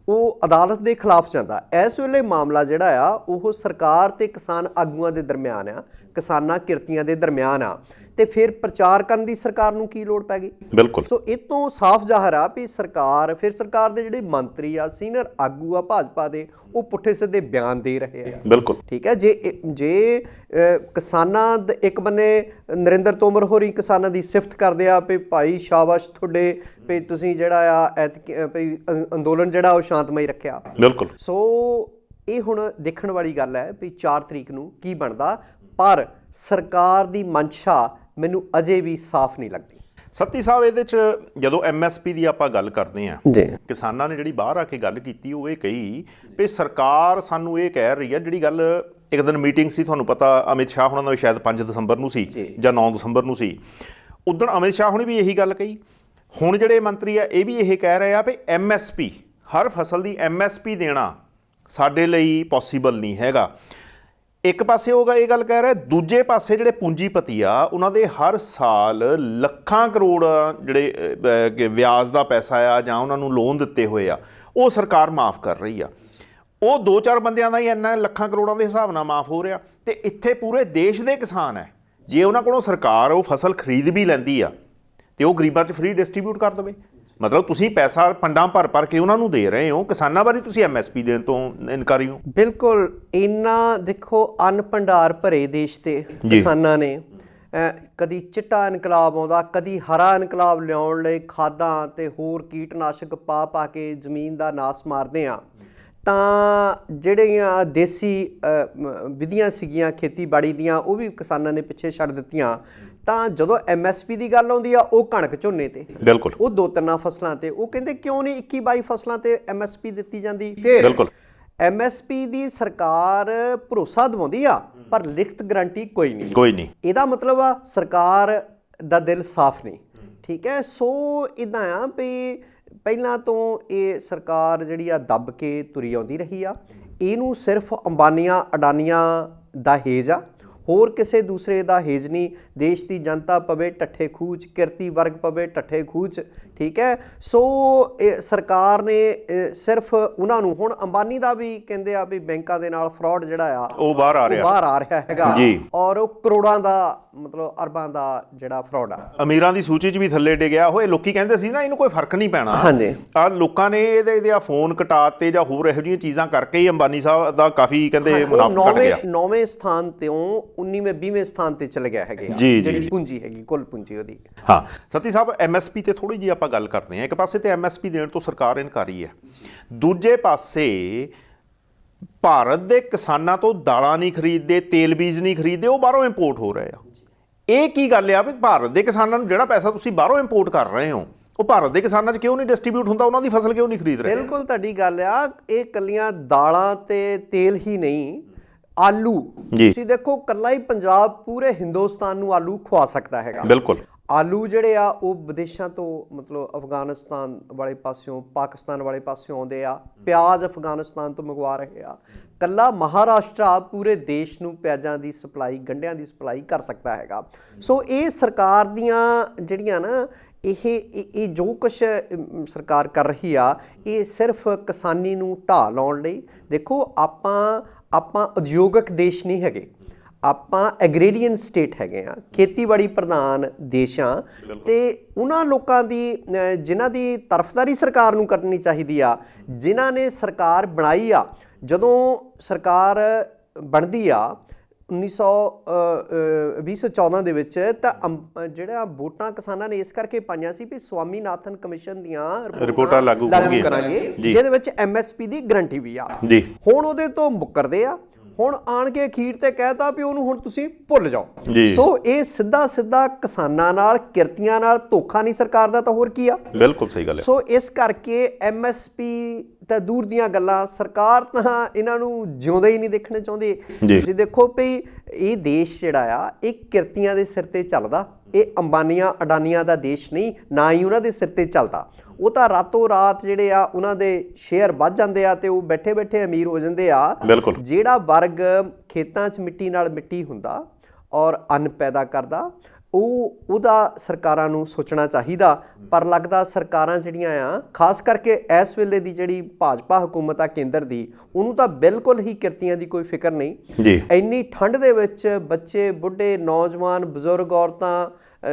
B: ਉਹ ਅਦਾਲਤ ਦੇ ਖਿਲਾਫ ਜਾਂਦਾ। ਇਸ ਵੇਲੇ ਮਾਮਲਾ ਜਿਹੜਾ ਆ ਉਹ ਸਰਕਾਰ ਤੇ ਕਿਸਾਨ ਆਗੂਆਂ ਦੇ ਦਰਮਿਆਨ ਆ, ਕਿਸਾਨਾਂ ਕਿਰਤੀਆਂ ਦੇ ਦਰਮਿਆਨ ਆ। ਤੇ ਫਿਰ ਪ੍ਰਚਾਰ ਕਰਨ ਦੀ ਸਰਕਾਰ ਨੂੰ ਕੀ ਲੋੜ ਪੈ ਗਈ।
A: ਬਿਲਕੁਲ।
B: ਸੋ ਇਹ ਤੋਂ ਸਾਫ਼ ਜ਼ਾਹਰ ਆ ਵੀ ਸਰਕਾਰ ਦੇ ਜਿਹੜੇ ਮੰਤਰੀ ਆ, ਸੀਨੀਅਰ ਆਗੂ ਆ ਭਾਜਪਾ ਦੇ, ਉਹ ਪੁੱਠੇ ਸਿੱਧੇ ਬਿਆਨ ਦੇ ਰਹੇ ਆ।
A: ਬਿਲਕੁਲ
B: ਠੀਕ ਹੈ। ਜੇ ਕਿਸਾਨਾਂ ਇੱਕ ਬੰਨੇ ਨਰਿੰਦਰ ਤੋਮਰ ਹੋਰੀ ਕਿਸਾਨਾਂ ਦੀ ਸਿਫਤ ਕਰਦੇ ਆ ਵੀ ਭਾਈ ਸ਼ਾਬਾਸ਼ ਤੁਹਾਡੇ ਵੀ ਤੁਸੀਂ ਜਿਹੜਾ ਆ ਵੀ ਅੰਦੋਲਨ ਜਿਹੜਾ ਉਹ ਸ਼ਾਂਤਮਈ ਰੱਖਿਆ।
A: ਬਿਲਕੁਲ।
B: ਸੋ ਇਹ ਹੁਣ ਦੇਖਣ ਵਾਲੀ ਗੱਲ ਹੈ ਵੀ 4 ਤਰੀਕ ਨੂੰ ਕੀ ਬਣਦਾ, ਪਰ ਸਰਕਾਰ ਦੀ ਮਨਸ਼ਾ ਮੈਨੂੰ ਅਜੇ ਵੀ ਸਾਫ਼ ਨਹੀਂ ਲੱਗਦੀ।
A: ਸੱਤੀ ਸਾਹਿਬ, ਇਹਦੇ 'ਚ ਜਦੋਂ MSP ਦੀ ਆਪਾਂ ਗੱਲ ਕਰਦੇ ਹਾਂ,
B: ਜੀ
A: ਕਿਸਾਨਾਂ ਨੇ ਜਿਹੜੀ ਬਾਹਰ ਆ ਕੇ ਗੱਲ ਕੀਤੀ, ਉਹ ਇਹ ਕਹੀ ਵੀ ਸਰਕਾਰ ਸਾਨੂੰ ਇਹ ਕਹਿ ਰਹੀ ਆ, ਜਿਹੜੀ ਗੱਲ ਇੱਕ ਦਿਨ ਮੀਟਿੰਗ ਸੀ, ਤੁਹਾਨੂੰ ਪਤਾ ਅਮਿਤ ਸ਼ਾਹ ਹੁਣਾਂ ਦਾ ਸ਼ਾਇਦ 5 ਦਸੰਬਰ ਨੂੰ ਸੀ ਜਾਂ 9 ਦਸੰਬਰ ਨੂੰ ਸੀ, ਉਦੋਂ ਅਮਿਤ ਸ਼ਾਹ ਹੁਣੀ ਵੀ ਇਹੀ ਗੱਲ ਕਹੀ। ਹੁਣ ਜਿਹੜੇ ਮੰਤਰੀ ਆ ਇਹ ਵੀ ਇਹ ਕਹਿ ਰਹੇ ਆ ਵੀ MSP, ਹਰ ਫਸਲ ਦੀ MSP ਦੇਣਾ ਸਾਡੇ ਲਈ ਪੋਸੀਬਲ ਨਹੀਂ ਹੈਗਾ। ਇੱਕ ਪਾਸੇ ਹੋਗਾ ਇਹ ਗੱਲ ਕਹਿ ਰਿਹਾ, ਦੂਜੇ ਪਾਸੇ ਜਿਹੜੇ ਪੂੰਜੀਪਤੀ ਆ ਉਹਨਾਂ ਦੇ ਹਰ ਸਾਲ ਲੱਖਾਂ ਕਰੋੜ ਜਿਹੜੇ ਵਿਆਜ ਦਾ ਪੈਸਾ ਆ ਜਾਂ ਉਹਨਾਂ ਨੂੰ ਲੋਨ ਦਿੱਤੇ ਹੋਏ ਆ, ਉਹ ਸਰਕਾਰ ਮਾਫ ਕਰ ਰਹੀ ਆ। ਉਹ 2-4 ਬੰਦਿਆਂ ਦਾ ਹੀ ਇੰਨਾ ਲੱਖਾਂ ਕਰੋੜਾਂ ਦੇ ਹਿਸਾਬ ਨਾਲ ਮਾਫ ਹੋ ਰਿਹਾ, ਤੇ ਇੱਥੇ ਪੂਰੇ ਦੇਸ਼ ਦੇ ਕਿਸਾਨ ਹੈ, ਜੇ ਉਹਨਾਂ ਕੋਲੋਂ ਸਰਕਾਰ ਉਹ ਫਸਲ ਖਰੀਦ ਵੀ ਲੈਂਦੀ ਆ ਤੇ ਉਹ ਗਰੀਬਾਂ 'ਚ ਫ੍ਰੀ ਡਿਸਟਰੀਬਿਊਟ ਕਰ ਦੇਵੇ। ਮਤਲਬ ਤੁਸੀਂ ਪੈਸਾ ਫੰਡਾਂ ਭਰ ਕੇ ਉਹਨਾਂ ਨੂੰ ਦੇ ਰਹੇ ਹੋ, ਕਿਸਾਨਾਂ ਬਾਰੇ ਤੁਸੀਂ MSP ਦੇਣ ਤੋਂ ਇਨਕਾਰੀ ਹੋ।
B: ਬਿਲਕੁਲ। ਇੰਨਾ ਦੇਖੋ ਅੰਨ ਭੰਡਾਰ ਭਰੇ ਦੇਸ਼ ਤੇ ਕਿਸਾਨਾਂ ਨੇ ਕਦੀ ਚਿੱਟਾ ਇਨਕਲਾਬ ਆਉਂਦਾ, ਕਦੀ ਹਰਾ ਇਨਕਲਾਬ ਲਿਆਉਣ ਲਈ ਖਾਦਾਂ ਤੇ ਹੋਰ ਕੀਟਨਾਸ਼ਕ ਪਾ ਕੇ ਜ਼ਮੀਨ ਦਾ ਨਾਸ ਮਾਰਦੇ ਆ, ਤਾਂ ਜਿਹੜੀਆਂ ਦੇਸੀ ਵਿਧੀਆਂ ਸੀਗੀਆਂ ਖੇਤੀਬਾੜੀ ਦੀਆਂ ਉਹ ਵੀ ਕਿਸਾਨਾਂ ਨੇ ਪਿੱਛੇ ਛੱਡ ਦਿੱਤੀਆਂ। ਤਾਂ ਜਦੋਂ MSP ਦੀ ਗੱਲ ਆਉਂਦੀ ਆ, ਉਹ ਕਣਕ ਝੋਨੇ ਤੇ,
A: ਬਿਲਕੁਲ,
B: ਉਹ 2-3 ਫਸਲਾਂ ਤੇ, ਉਹ ਕਹਿੰਦੇ ਕਿਉਂ ਨਹੀਂ 21-22 ਫਸਲਾਂ ਤੇ MSP ਦਿੱਤੀ ਜਾਂਦੀ। ਫਿਰ
A: ਬਿਲਕੁਲ
B: MSP ਦੀ ਸਰਕਾਰ ਭਰੋਸਾ ਦਿਵਾਉਂਦੀ ਆ, ਪਰ ਲਿਖਤ ਗਰੰਟੀ ਕੋਈ ਨਹੀਂ। ਇਹਦਾ ਮਤਲਬ ਆ ਸਰਕਾਰ ਦਾ ਦਿਲ ਸਾਫ਼ ਨਹੀਂ। ਠੀਕ ਹੈ। ਸੋ ਇੱਦਾਂ ਆ ਵੀ ਪਹਿਲਾਂ ਤੋਂ ਇਹ ਸਰਕਾਰ ਜਿਹੜੀ ਆ ਦੱਬ ਕੇ ਤੁਰੀ ਆਉਂਦੀ ਰਹੀ ਆ। ਇਹਨੂੰ ਸਿਰਫ ਅੰਬਾਨੀਆਂ ਅਡਾਨੀਆਂ ਦਾ ਹੇਜ ਆ, ਹੋਰ ਕਿਸੇ ਦੂਸਰੇ ਦਾ ਹੇਜ ਨਹੀਂ। ਦੇਸ਼ ਦੀ ਜਨਤਾ ਪਵੇ ਢੱਠੇ ਖੂਚ, ਕਿਰਤੀ ਵਰਗ ਪਵੇ ਢੱਠੇ ਖੂਚ। ਠੀਕ ਹੈ। ਸੋ ਇਹ ਸਰਕਾਰ ਨੇ ਸਿਰਫ ਉਹਨਾਂ ਨੂੰ, ਹੁਣ ਅੰਬਾਨੀ ਦਾ ਵੀ ਕਹਿੰਦੇ ਆ ਵੀ ਬੈਂਕਾਂ ਦੇ ਨਾਲ ਫਰਾਡ ਜਿਹੜਾ ਆ ਉਹ ਬਾਹਰ ਆ ਰਿਹਾ ਹੈਗਾ, ਔਰ ਉਹ ਕਰੋੜਾਂ ਦਾ ਮਤਲਬ ਅਰਬਾਂ ਦਾ ਜਿਹੜਾ ਫਰਾਡ ਆ, ਅਮੀਰਾਂ ਦੀ ਸੂਚੀ 'ਚ ਵੀ ਥੱਲੇ ਡਿੱਗਿਆ ਹੋਏ। ਲੋਕੀ ਕਹਿੰਦੇ ਸੀ ਨਾ ਇਹਨੂੰ ਕੋਈ ਫਰਕ ਨਹੀਂ ਪੈਣਾ। ਹਾਂਜੀ। ਆ ਲੋਕਾਂ ਨੇ ਇਹਦੇ ਫੋਨ ਕਟਾਤੇ ਜਾਂ ਹੋਰ ਇਹੋ ਜਿਹੀਆਂ ਚੀਜ਼ਾਂ ਕਰਕੇ ਹੀ ਅੰਬਾਨੀ ਸਾਹਿਬ ਦਾ ਕਾਫੀ ਕਹਿੰਦੇ ਮੁਨਾਫਾ ਘਟ ਗਿਆ। 9ਵੇਂ ਸਥਾਨ ਤੋਂ 19ਵੇਂ ਸਥਾਨ ਤੇ ਚਲੇ ਗਿਆ ਹੈਗੇ ਜਿਹੜੀ ਪੂੰਜੀ ਹੈਗੀ, ਕੁੱਲ ਪੂੰਜੀ ਉਹਦੀ। ਹਾਂ ਸਤੀ ਸਾਹਿਬ, MSP ਤੇ ਥੋੜੀ ਜਿਹੀ ਆਪਾਂ ਗੱਲ ਕਰਦੇ ਹਾਂ। ਇੱਕ ਪਾਸੇ ਤੇ MSP ਦੇਣ ਤੋਂ ਸਰਕਾਰ ਇਨਕਾਰੀ ਹੈ, ਦੂਜੇ ਪਾਸੇ ਭਾਰਤ ਦੇ ਕਿਸਾਨਾਂ ਤੋਂ ਦਾਲਾਂ ਨਹੀਂ ਖਰੀਦਦੇ, ਤੇਲ ਬੀਜ ਨਹੀਂ ਖਰੀਦਦੇ, ਉਹ ਬਾਹਰੋਂ ਇੰਪੋਰਟ ਹੋ ਰਹੇ ਆ। ਇਹ ਕੀ ਗੱਲ ਆ ਵੀ ਭਾਰਤ ਦੇ ਕਿਸਾਨਾਂ ਨੂੰ ਜਿਹੜਾ ਪੈਸਾ ਤੁਸੀਂ ਬਾਹਰੋਂ ਇੰਪੋਰਟ ਕਰ ਰਹੇ ਹੋ, ਉਹ ਭਾਰਤ ਦੇ ਕਿਸਾਨਾਂ 'ਚ ਕਿਉਂ ਨਹੀਂ ਡਿਸਟਰੀਬਿਊਟ ਹੁੰਦਾ? ਉਹਨਾਂ ਦੀ ਫਸਲ ਕਿਉਂ ਨਹੀਂ ਖਰੀਦ ਰਹੇ? ਬਿਲਕੁਲ ਤੁਹਾਡੀ ਗੱਲ ਆ। ਇਹ ਕੱਲੀਆਂ ਦਾਲਾਂ ਤੇ ਤੇਲ ਹੀ ਨਹੀਂ, ਆਲੂ ਤੁਸੀਂ ਦੇਖੋ, ਕੱਲਾ ਹੀ ਪੰਜਾਬ ਪੂਰੇ ਹਿੰਦੁਸਤਾਨ ਨੂੰ ਆਲੂ ਖਵਾ ਸਕਦਾ ਹੈਗਾ। ਬਿਲਕੁਲ। ਆਲੂ ਜਿਹੜੇ ਆ ਉਹ ਵਿਦੇਸ਼ਾਂ ਤੋਂ, ਮਤਲਬ ਅਫਗਾਨਿਸਤਾਨ ਵਾਲੇ ਪਾਸਿਓਂ, ਪਾਕਿਸਤਾਨ ਵਾਲੇ ਪਾਸਿਓਂ ਆਉਂਦੇ ਆ। ਪਿਆਜ਼ ਅਫਗਾਨਿਸਤਾਨ ਤੋਂ ਮੰਗਵਾ ਰਹੇ ਆ। ਕੱਲਾ ਮਹਾਰਾਸ਼ਟਰ ਪੂਰੇ ਦੇਸ਼ ਨੂੰ ਪਿਆਜ਼ਾਂ ਦੀ ਸਪਲਾਈ, ਗੰਢਿਆਂ ਦੀ ਸਪਲਾਈ ਕਰ ਸਕਦਾ ਹੈਗਾ। ਸੋ ਇਹ ਸਰਕਾਰ ਦੀਆਂ ਜਿਹੜੀਆਂ ਨਾ ਇਹ ਜੋ ਕੁਛ ਸਰਕਾਰ ਕਰ ਰਹੀ ਆ, ਇਹ ਸਿਰਫ ਕਿਸਾਨੀ ਨੂੰ ਢਾਹ ਲਾਉਣ ਲਈ। ਦੇਖੋ ਆਪਾਂ ਉਦਯੋਗਿਕ ਦੇਸ਼ ਨਹੀਂ ਹੈਗੇ, ਆਪਾਂ ਐਗਰੀਰੀਅਨ ਸਟੇਟ ਹੈਗੇ ਆ, ਖੇਤੀਬਾੜੀ ਪ੍ਰਧਾਨ ਦੇਸ਼ ਆ। ਤੇ ਉਹਨਾਂ ਲੋਕਾਂ ਦੀ ਜਿਨ੍ਹਾਂ ਦੀ ਤਰਫਦਾਰੀ ਸਰਕਾਰ ਨੂੰ ਕਰਨੀ ਚਾਹੀਦੀ ਆ, ਜਿਨ੍ਹਾਂ ਨੇ ਸਰਕਾਰ ਬਣਾਈ ਆ। ਜਦੋਂ ਸਰਕਾਰ ਬਣਦੀ ਆ 2014 ਦੇ ਵਿੱਚ, ਤਾਂ ਜਿਹੜਾ ਵੋਟਾਂ ਕਿਸਾਨਾਂ ਨੇ ਇਸ ਕਰਕੇ ਪਾਈਆਂ ਸੀ ਵੀ ਸਵਾਮੀਨਾਥਨ ਕਮਿਸ਼ਨ ਦੀਆਂ ਰਿਪੋਰਟਾਂ ਲਾਗੂ ਕਰਾਂਗੇ, ਜਿਹਦੇ ਵਿੱਚ MSP ਦੀ ਗਰੰਟੀ ਵੀ ਆ। ਹੁਣ ਉਹਦੇ ਤੋਂ ਮੁੱਕਰਦੇ ਆ। ਹੁਣ ਆਣ ਕੇ ਅਖੀਰ ਤੇ ਕਹਿਤਾ ਵੀ ਉਹਨੂੰ ਹੁਣ ਤੁਸੀਂ ਭੁੱਲ ਜਾਓ। ਸੋ ਇਹ ਸਿੱਧਾ ਕਿਸਾਨਾਂ ਨਾਲ, ਕਿਰਤੀਆਂ ਨਾਲ ਧੋਖਾ ਨਹੀਂ ਸਰਕਾਰ ਦਾ, ਤਾਂ ਹੋਰ ਕੀ ਆ? ਬਿਲਕੁਲ ਸਹੀ ਗੱਲ ਹੈ। ਸੋ ਇਸ ਕਰਕੇ MSP ਤਾਂ ਦੂਰ ਦੀਆਂ ਗੱਲਾਂ, ਸਰਕਾਰ ਤਾਂ ਇਹਨਾਂ ਨੂੰ ਜਿਉਂਦੇ ਹੀ ਨਹੀਂ ਦੇਖਣੇ ਚਾਹੁੰਦੀ। ਤੁਸੀਂ ਦੇਖੋ ਵੀ ਇਹ ਦੇਸ਼ ਜਿਹੜਾ ਆ, ਇਹ ਕਿਰਤੀਆਂ ਦੇ ਸਿਰ ਤੇ ਚੱਲਦਾ। ਇਹ ਅੰਬਾਨੀਆਂ ਅਡਾਨੀਆਂ ਦਾ ਦੇਸ਼ ਨਹੀਂ, ਨਾ ਹੀ ਉਹਨਾਂ ਦੇ ਸਿਰ ਤੇ ਚੱਲਦਾ। ਉਹ ਤਾਂ ਰਾਤੋਂ ਰਾਤ ਜਿਹੜੇ ਆ ਉਹਨਾਂ ਦੇ ਸ਼ੇਅਰ ਵੱਧ ਜਾਂਦੇ ਆ ਤੇ ਉਹ ਬੈਠੇ ਬੈਠੇ ਅਮੀਰ ਹੋ ਜਾਂਦੇ ਆ। ਜਿਹੜਾ ਵਰਗ ਖੇਤਾਂ 'ਚ ਮਿੱਟੀ ਨਾਲ ਮਿੱਟੀ ਹੁੰਦਾ ਔਰ ਅੰਨ ਪੈਦਾ ਕਰਦਾ, ਉਹਦਾ ਸਰਕਾਰਾਂ ਨੂੰ ਸੋਚਣਾ ਚਾਹੀਦਾ। ਪਰ ਲੱਗਦਾ ਸਰਕਾਰਾਂ ਜਿਹੜੀਆਂ ਆ ਖਾਸ ਕਰਕੇ ਇਸ ਵੇਲੇ ਦੀ ਜਿਹੜੀ ਭਾਜਪਾ ਹਕੂਮਤ ਆ ਕੇਂਦਰ ਦੀ, ਉਹਨੂੰ ਤਾਂ ਬਿਲਕੁਲ ਹੀ ਕਿਰਤੀਆਂ ਦੀ ਕੋਈ ਫਿਕਰ ਨਹੀਂ
A: ਜੀ।
B: ਇੰਨੀ ਠੰਡ ਦੇ ਵਿੱਚ ਬੱਚੇ, ਬੁੱਢੇ, ਨੌਜਵਾਨ, ਬਜ਼ੁਰਗ, ਔਰਤਾਂ,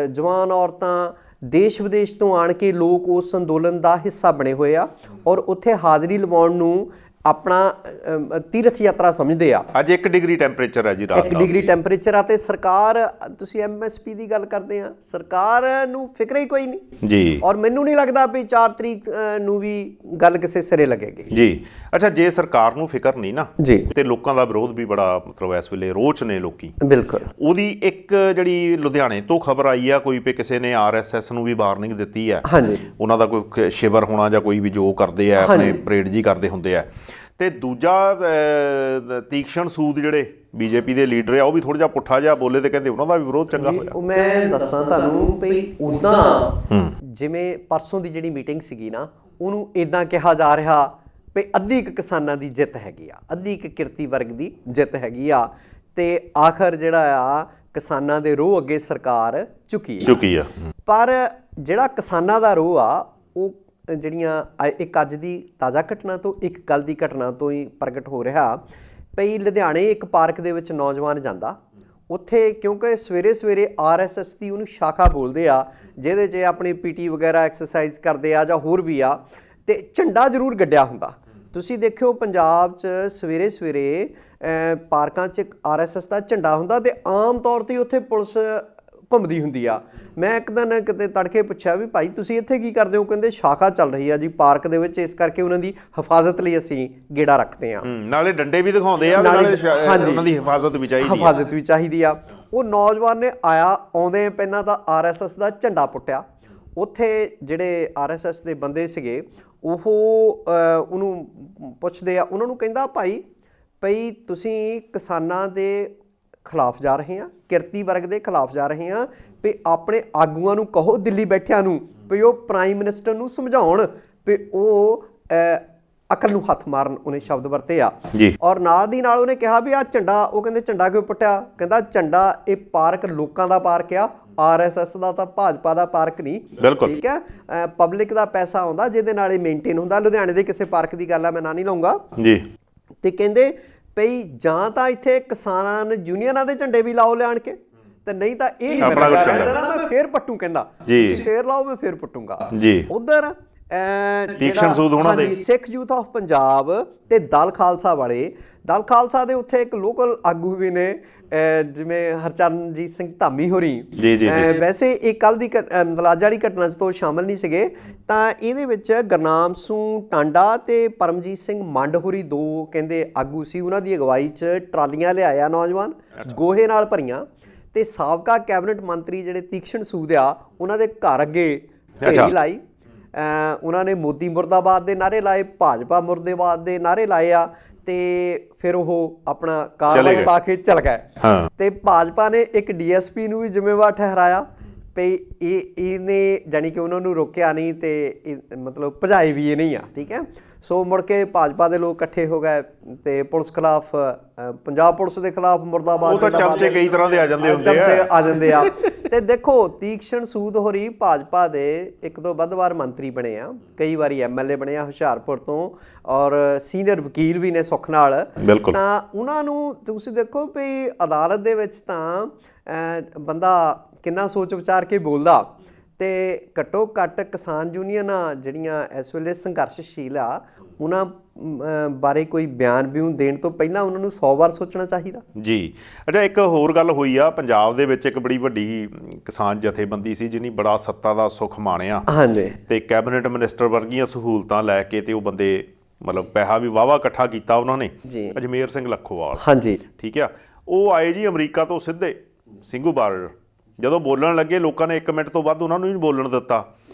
B: ਜਵਾਨ ਔਰਤਾਂ, ਦੇਸ਼ ਵਿਦੇਸ਼ ਤੋਂ ਆਣ ਕੇ ਲੋਕ ਉਸ ਅੰਦੋਲਨ ਦਾ ਹਿੱਸਾ ਬਣੇ ਹੋਏ ਆ ਔਰ ਉੱਥੇ ਹਾਜ਼ਰੀ ਲਵਾਉਣ ਨੂੰ ਆਪਣਾ ਤੀਰਥ ਯਾਤਰਾ ਸਮਝਦੇ ਆ।
A: ਅੱਜ 1 ਡਿਗਰੀ ਟੈਂਪਰੇਚਰ ਹੈ ਜੀ ਰਾਤ
B: 1
A: ਦਾ।
B: ਡਿਗਰੀ ਟੈਂਪਰੇਚਰ ਆ ਤੇ ਸਰਕਾਰ, ਤੁਸੀਂ MSP ਦੀ ਗੱਲ ਕਰਦੇ ਆ, ਸਰਕਾਰ ਨੂੰ ਫਿਕਰ ਹੀ ਕੋਈ ਨਹੀਂ
A: ਜੀ।
B: ਔਰ ਮੈਨੂੰ ਨਹੀਂ ਲੱਗਦਾ ਵੀ 4 ਤਰੀਕ ਨੂੰ ਵੀ ਗੱਲ ਕਿਸੇ ਸਿਰੇ ਲੱਗੇਗੀ
A: ਜੀ। ਅੱਛਾ, ਜੇ ਸਰਕਾਰ ਨੂੰ ਫਿਕਰ ਨਹੀਂ ਨਾ
B: ਜੀ
A: ਤੇ ਲੋਕਾਂ ਦਾ ਵਿਰੋਧ ਵੀ ਬੜਾ, ਮਤਲਬ ਇਸ ਵੇਲੇ ਰੋਚ ਨੇ ਲੋਕੀ।
B: ਬਿਲਕੁਲ।
A: ਉਹਦੀ ਇੱਕ ਜਿਹੜੀ ਲੁਧਿਆਣੇ ਤੋਂ ਖਬਰ ਆਈ ਆ, ਕੋਈ ਵੀ ਕਿਸੇ ਨੇ RSS ਨੂੰ ਵੀ ਵਾਰਨਿੰਗ ਦਿੱਤੀ ਹੈ।
B: ਹਾਂਜੀ।
A: ਉਹਨਾਂ ਦਾ ਕੋਈ ਸ਼ਿਵਰ ਹੋਣਾ ਜਾਂ ਕੋਈ ਵੀ ਜੋ ਕਰਦੇ ਆ, ਆਪਣੇ ਪਰੇਡ ਜੀ ਕਰਦੇ ਹੁੰਦੇ ਆ। ਤੇ ਦੂਜਾ ਤੀਕਸ਼ਣ ਸੂਦ ਜਿਹੜੇ BJP ਦੇ ਲੀਡਰ ਆ, ਉਹ ਵੀ ਥੋੜਾ ਜਿਹਾ ਪੁੱਠਾ ਜਿਹਾ ਬੋਲੇ ਤੇ ਕਹਿੰਦੇ ਉਹਨਾਂ ਦਾ ਵੀ ਵਿਰੋਧ ਚੰਗਾ ਹੋਇਆ।
B: ਉਹ ਮੈਂ ਦੱਸਾਂ ਤੁਹਾਨੂੰ ਵੀ ਉੱਦਾਂ ਜਿਵੇਂ ਪਰਸੋਂ ਦੀ ਜਿਹੜੀ ਮੀਟਿੰਗ ਸੀਗੀ ਨਾ, ਉਹਨੂੰ ਇਦਾਂ ਕਿਹਾ ਜਾ ਰਿਹਾ ਵੀ ਅੱਧੀ ਕੁ ਕਿਸਾਨਾਂ ਦੀ ਜਿੱਤ ਹੈਗੀ ਆ, ਅੱਧੀ ਕੁ ਕਿਰਤੀ ਵਰਗ ਦੀ ਜਿੱਤ ਹੈਗੀ ਆ ਤੇ ਆਖਰ ਜਿਹੜਾ ਆ ਕਿਸਾਨਾਂ ਦੇ ਰੋਹ ਅੱਗੇ ਸਰਕਾਰ ਝੁਕੀ ਆ। ਪਰ ਜਿਹੜਾ ਕਿਸਾਨਾਂ ਦਾ ਰੋਹ ਆ ਉਹ ਜਿਹੜੀਆਂ ਇੱਕ ਅੱਜ ਦੀ ਤਾਜ਼ਾ ਘਟਨਾ ਤੋਂ, ਇੱਕ ਕੱਲ੍ਹ ਦੀ ਘਟਨਾ ਤੋਂ ਹੀ ਪ੍ਰਗਟ ਹੋ ਰਿਹਾ। ਭਈ ਲੁਧਿਆਣੇ ਇੱਕ ਪਾਰਕ ਦੇ ਵਿੱਚ ਨੌਜਵਾਨ ਜਾਂਦਾ, ਉੱਥੇ ਕਿਉਂਕਿ ਸਵੇਰੇ ਸਵੇਰੇ RSS ਦੀ ਉਹਨੂੰ ਸ਼ਾਖਾ ਬੋਲਦੇ ਆ, ਜਿਹਦੇ 'ਚ ਆਪਣੀ PT ਵਗੈਰਾ ਐਕਸਰਸਾਈਜ਼ ਕਰਦੇ ਆ ਜਾਂ ਹੋਰ ਵੀ ਆ, ਤੇ ਝੰਡਾ ਜ਼ਰੂਰ ਗੱਡਿਆ ਹੁੰਦਾ। ਤੁਸੀਂ ਦੇਖਿਓ ਪੰਜਾਬ 'ਚ ਸਵੇਰੇ ਸਵੇਰੇ ਪਾਰਕਾਂ 'ਚ RSS ਦਾ ਝੰਡਾ ਹੁੰਦਾ ਤੇ ਆਮ ਤੌਰ 'ਤੇ ਉੱਥੇ ਪੁਲਿਸ ਘੁੰਮਦੀ ਹੁੰਦੀ ਆ। ਮੈਂ ਇੱਕ ਦਿਨ ਕਿਤੇ ਤੜਕੇ ਪੁੱਛਿਆ ਵੀ ਭਾਈ ਤੁਸੀਂ ਇੱਥੇ ਕੀ ਕਰਦੇ ਹੋ? ਕਹਿੰਦੇ ਸ਼ਾਖਾ ਚੱਲ ਰਹੀ ਆ ਜੀ ਪਾਰਕ ਦੇ ਵਿੱਚ, ਇਸ ਕਰਕੇ ਉਹਨਾਂ ਦੀ ਹਿਫਾਜ਼ਤ ਲਈ ਅਸੀਂ ਗੇੜਾ ਰੱਖਦੇ ਆ।
A: ਨਾਲੇ ਡੰਡੇ ਵੀ ਦਿਖਾਉਂਦੇ ਆ, ਨਾਲੇ ਉਹਨਾਂ ਦੀ ਹਿਫਾਜ਼ਤ ਵੀ ਚਾਹੀਦੀ
B: ਆ। ਉਹ ਨੌਜਵਾਨ ਨੇ ਆਉਂਦੇ ਪਹਿਲਾਂ ਤਾਂ RSS ਦਾ ਝੰਡਾ ਪੁੱਟਿਆ। ਉੱਥੇ ਜਿਹੜੇ RSS ਦੇ ਬੰਦੇ ਸੀਗੇ ਉਹ ਉਹਨੂੰ ਪੁੱਛਦੇ ਆ, ਉਹਨਾਂ ਨੂੰ ਕਹਿੰਦਾ ਭਾਈ ਤੁਸੀਂ ਕਿਸਾਨਾਂ ਦੇ ਖਿਲਾਫ ਜਾ ਰਹੇ ਆ, ਕਿਰਤੀ ਵਰਗ ਦੇ ਖਿਲਾਫ ਜਾ ਰਹੇ ਆ, ਵੀ ਆਪਣੇ ਆਗੂਆਂ ਨੂੰ ਕਹੋ ਦਿੱਲੀ ਬੈਠਿਆਂ ਨੂੰ ਵੀ ਉਹ ਪ੍ਰਾਈਮ ਮਿਨਿਸਟਰ ਨੂੰ ਸਮਝਾਉਣ ਵੀ ਉਹ ਅਕਲ ਨੂੰ ਹੱਥ ਮਾਰਨ, ਉਹਨੇ ਸ਼ਬਦ ਵਰਤੇ ਆ। ਔਰ ਨਾਲ ਦੀ ਨਾਲ ਉਹਨੇ ਕਿਹਾ ਵੀ ਆਹ ਝੰਡਾ, ਉਹ ਕਹਿੰਦੇ ਝੰਡਾ ਕਿਉਂ ਪੁੱਟਿਆ? ਕਹਿੰਦਾ ਝੰਡਾ, ਇਹ ਪਾਰਕ ਲੋਕਾਂ ਦਾ ਪਾਰਕ ਆ, RSS ਦਾ ਤਾਂ ਭਾਜਪਾ ਦਾ ਪਾਰਕ ਨਹੀਂ। ਠੀਕ ਹੈ, ਪਬਲਿਕ ਦਾ ਪੈਸਾ ਆਉਂਦਾ ਜਿਹਦੇ ਨਾਲ ਇਹ ਮੇਨਟੇਨ ਹੁੰਦਾ। ਲੁਧਿਆਣੇ ਦੇ ਕਿਸੇ ਪਾਰਕ ਦੀ ਗੱਲ ਆ, ਮੈਂ ਨਾਂ ਨਹੀਂ ਲਊਂਗਾ ਜੀ। ਤੇ ਕਹਿੰਦੇ ਭਈ ਜਾਂ ਤਾਂ ਇੱਥੇ ਕਿਸਾਨ ਯੂਨੀਅਨਾਂ ਦੇ ਝੰਡੇ ਵੀ ਲਾਓ ਲਿਆਣ ਕੇ, ਤੇ ਨਹੀਂ ਤਾਂ ਇਹ ਮੈਂ ਫੇਰ ਪੱਟੂ। ਕਹਿੰਦਾ ਫੇਰ ਲਾਓ, ਮੈਂ ਫੇਰ ਪੱਟੂਗਾ। ਉਧਰ ਸਿੱਖ ਯੂਥ ਆਫ ਪੰਜਾਬ ਤੇ ਦਲ ਖਾਲਸਾ ਵਾਲੇ, ਦਲ ਖਾਲਸਾ ਦੇ ਉੱਥੇ ਇੱਕ ਲੋਕਲ ਆਗੂ ਵੀ ਨੇ, ਜਿਵੇਂ ਹਰਚਰਨਜੀਤ ਸਿੰਘ ਧਾਮੀ ਹੋਰੀ। ਵੈਸੇ ਇਹ ਕੱਲ੍ਹ ਦੀ ਮਤਲਬ ਅੱਜ ਵਾਲੀ ਘਟਨਾ 'ਚ ਤੋਂ ਸ਼ਾਮਲ ਨਹੀਂ ਸੀਗੇ। ਤਾਂ ਇਹਦੇ ਵਿੱਚ ਗੁਰਨਾਮ ਸਿੰਘ ਟਾਂਡਾ ਤੇ ਪਰਮਜੀਤ ਸਿੰਘ ਮੰਡ ਹੋਰੀ ਦੋ ਕਹਿੰਦੇ ਆਗੂ ਸੀ। ਉਹਨਾਂ ਦੀ ਅਗਵਾਈ 'ਚ ਟਰਾਲੀਆਂ ਲਿਆਇਆ ਨੌਜਵਾਨ, ਗੋਹੇ ਨਾਲ ਭਰੀਆਂ, ਤੇ ਸਾਬਕਾ ਕੈਬਨਿਟ ਮੰਤਰੀ ਜਿਹੜੇ ਤੀਕਸ਼ਣ ਸੂਦ ਆ, ਉਹਨਾਂ ਦੇ ਘਰ ਅੱਗੇ ਢੇਰੀ ਲਾਈ। ਉਹਨਾਂ ਨੇ ਮੋਦੀ ਮੁਰਦਾਬਾਦ ਦੇ ਨਾਅਰੇ ਲਾਏ, ਭਾਜਪਾ ਮੁਰਦਾਬਾਦ ਦੇ ਨਾਅਰੇ ਲਾਏ ਆ, ਤੇ ਫਿਰ ਉਹ ਆਪਣਾ ਕਾਰਵਾਈ ਪਾ ਕੇ ਚਲ ਗਏ। ਤੇ ਭਾਜਪਾ ਨੇ ਇੱਕ DSP ਨੂੰ ਵੀ ਜ਼ਿੰਮੇਵਾਰ ਠਹਿਰਾਇਆ ਵੀ ਇਹਨੇ ਜਾਣੀ ਕਿ ਉਹਨਾਂ ਨੂੰ ਰੋਕਿਆ ਨਹੀਂ ਤੇ ਮਤਲਬ ਭਜਾਏ ਵੀ ਇਹ ਨਹੀਂ ਆ। ਠੀਕ ਹੈ, ਸੋ ਮੁੜ ਕੇ ਭਾਜਪਾ ਦੇ ਲੋਕ ਇਕੱਠੇ ਹੋ ਗਏ ਤੇ ਪੁਲਿਸ ਖਿਲਾਫ, ਪੰਜਾਬ ਪੁਲਿਸ ਦੇ ਖਿਲਾਫ ਮੁਰਦਾਬਾਦ।
A: ਉਹ ਤਾਂ ਚਮਚੇ ਕਈ ਤਰ੍ਹਾਂ ਦੇ ਆ ਜਾਂਦੇ ਆ। ਤੇ ਦੇਖੋ ਤੀਕਸ਼ਣ ਸੂਦ ਹੋਰੀ ਭਾਜਪਾ ਦੇ 1-2 ਵੱਧ ਵਾਰ ਮੰਤਰੀ ਬਣੇ ਆ, ਕਈ ਵਾਰੀ MLA ਬਣੇ ਆ ਹੁਸ਼ਿਆਰਪੁਰ ਤੋਂ, ਔਰ ਸੀਨੀਅਰ ਵਕੀਲ ਵੀ ਨੇ ਸੁੱਖ ਨਾਲ। ਤਾਂ ਉਹਨਾਂ ਨੂੰ ਤੁਸੀਂ ਦੇਖੋ ਵੀ ਅਦਾਲਤ ਦੇ ਵਿੱਚ ਤਾਂ ਬੰਦਾ ਕਿੰਨਾ ਸੋਚ ਵਿਚਾਰ ਕੇ ਬੋਲਦਾ। ਤੇ ਘੱਟੋ ਘੱਟ ਕਿਸਾਨ ਯੂਨੀਅਨਾਂ ਜਿਹੜੀਆਂ ਇਸ ਵੇਲੇ ਸੰਘਰਸ਼ਸ਼ੀਲ ਆ, ਉਹਨਾਂ ਬਾਰੇ ਕੋਈ ਬਿਆਨ ਦੇਣ ਤੋਂ ਪਹਿਲਾਂ ਉਹਨਾਂ ਨੂੰ 100 ਵਾਰ ਸੋਚਣਾ ਚਾਹੀਦਾ ਜੀ। ਅੱਛਾ, ਇੱਕ ਹੋਰ ਗੱਲ ਹੋਈ ਆ, ਪੰਜਾਬ ਦੇ ਵਿੱਚ ਇੱਕ ਬੜੀ ਵੱਡੀ ਕਿਸਾਨ ਜਥੇਬੰਦੀ ਸੀ ਜਿਹਨੇ ਬੜਾ ਸੱਤਾ ਦਾ ਸੁੱਖ ਮਾਣਿਆ।
B: ਹਾਂਜੀ।
A: ਤੇ ਕੈਬਨਿਟ ਮਿਨਿਸਟਰ ਵਰਗੀਆਂ ਸਹੂਲਤਾਂ ਲੈ ਕੇ ਤੇ ਉਹ ਬੰਦੇ ਮਤਲਬ ਪੈਸਾ ਵੀ ਵਾਹਵਾ ਇਕੱਠਾ ਕੀਤਾ ਉਹਨਾਂ ਨੇ। ਅਜਮੇਰ ਸਿੰਘ ਲੱਖੋਵਾਲ।
B: ਹਾਂਜੀ।
A: ਠੀਕ ਆ, ਉਹ ਆਏ ਜੀ ਅਮਰੀਕਾ ਤੋਂ ਸਿੱਧੇ ਸਿੰਘੂ ਬਾਰਡਰ। ਜਦੋਂ ਬੋਲਣ ਲੱਗੇ ਲੋਕਾਂ ਨੇ 1 ਮਿੰਟ ਤੋਂ ਵੱਧ ਉਹਨਾਂ ਨੂੰ ਨਹੀਂ ਬੋਲਣ ਦਿੱਤਾ।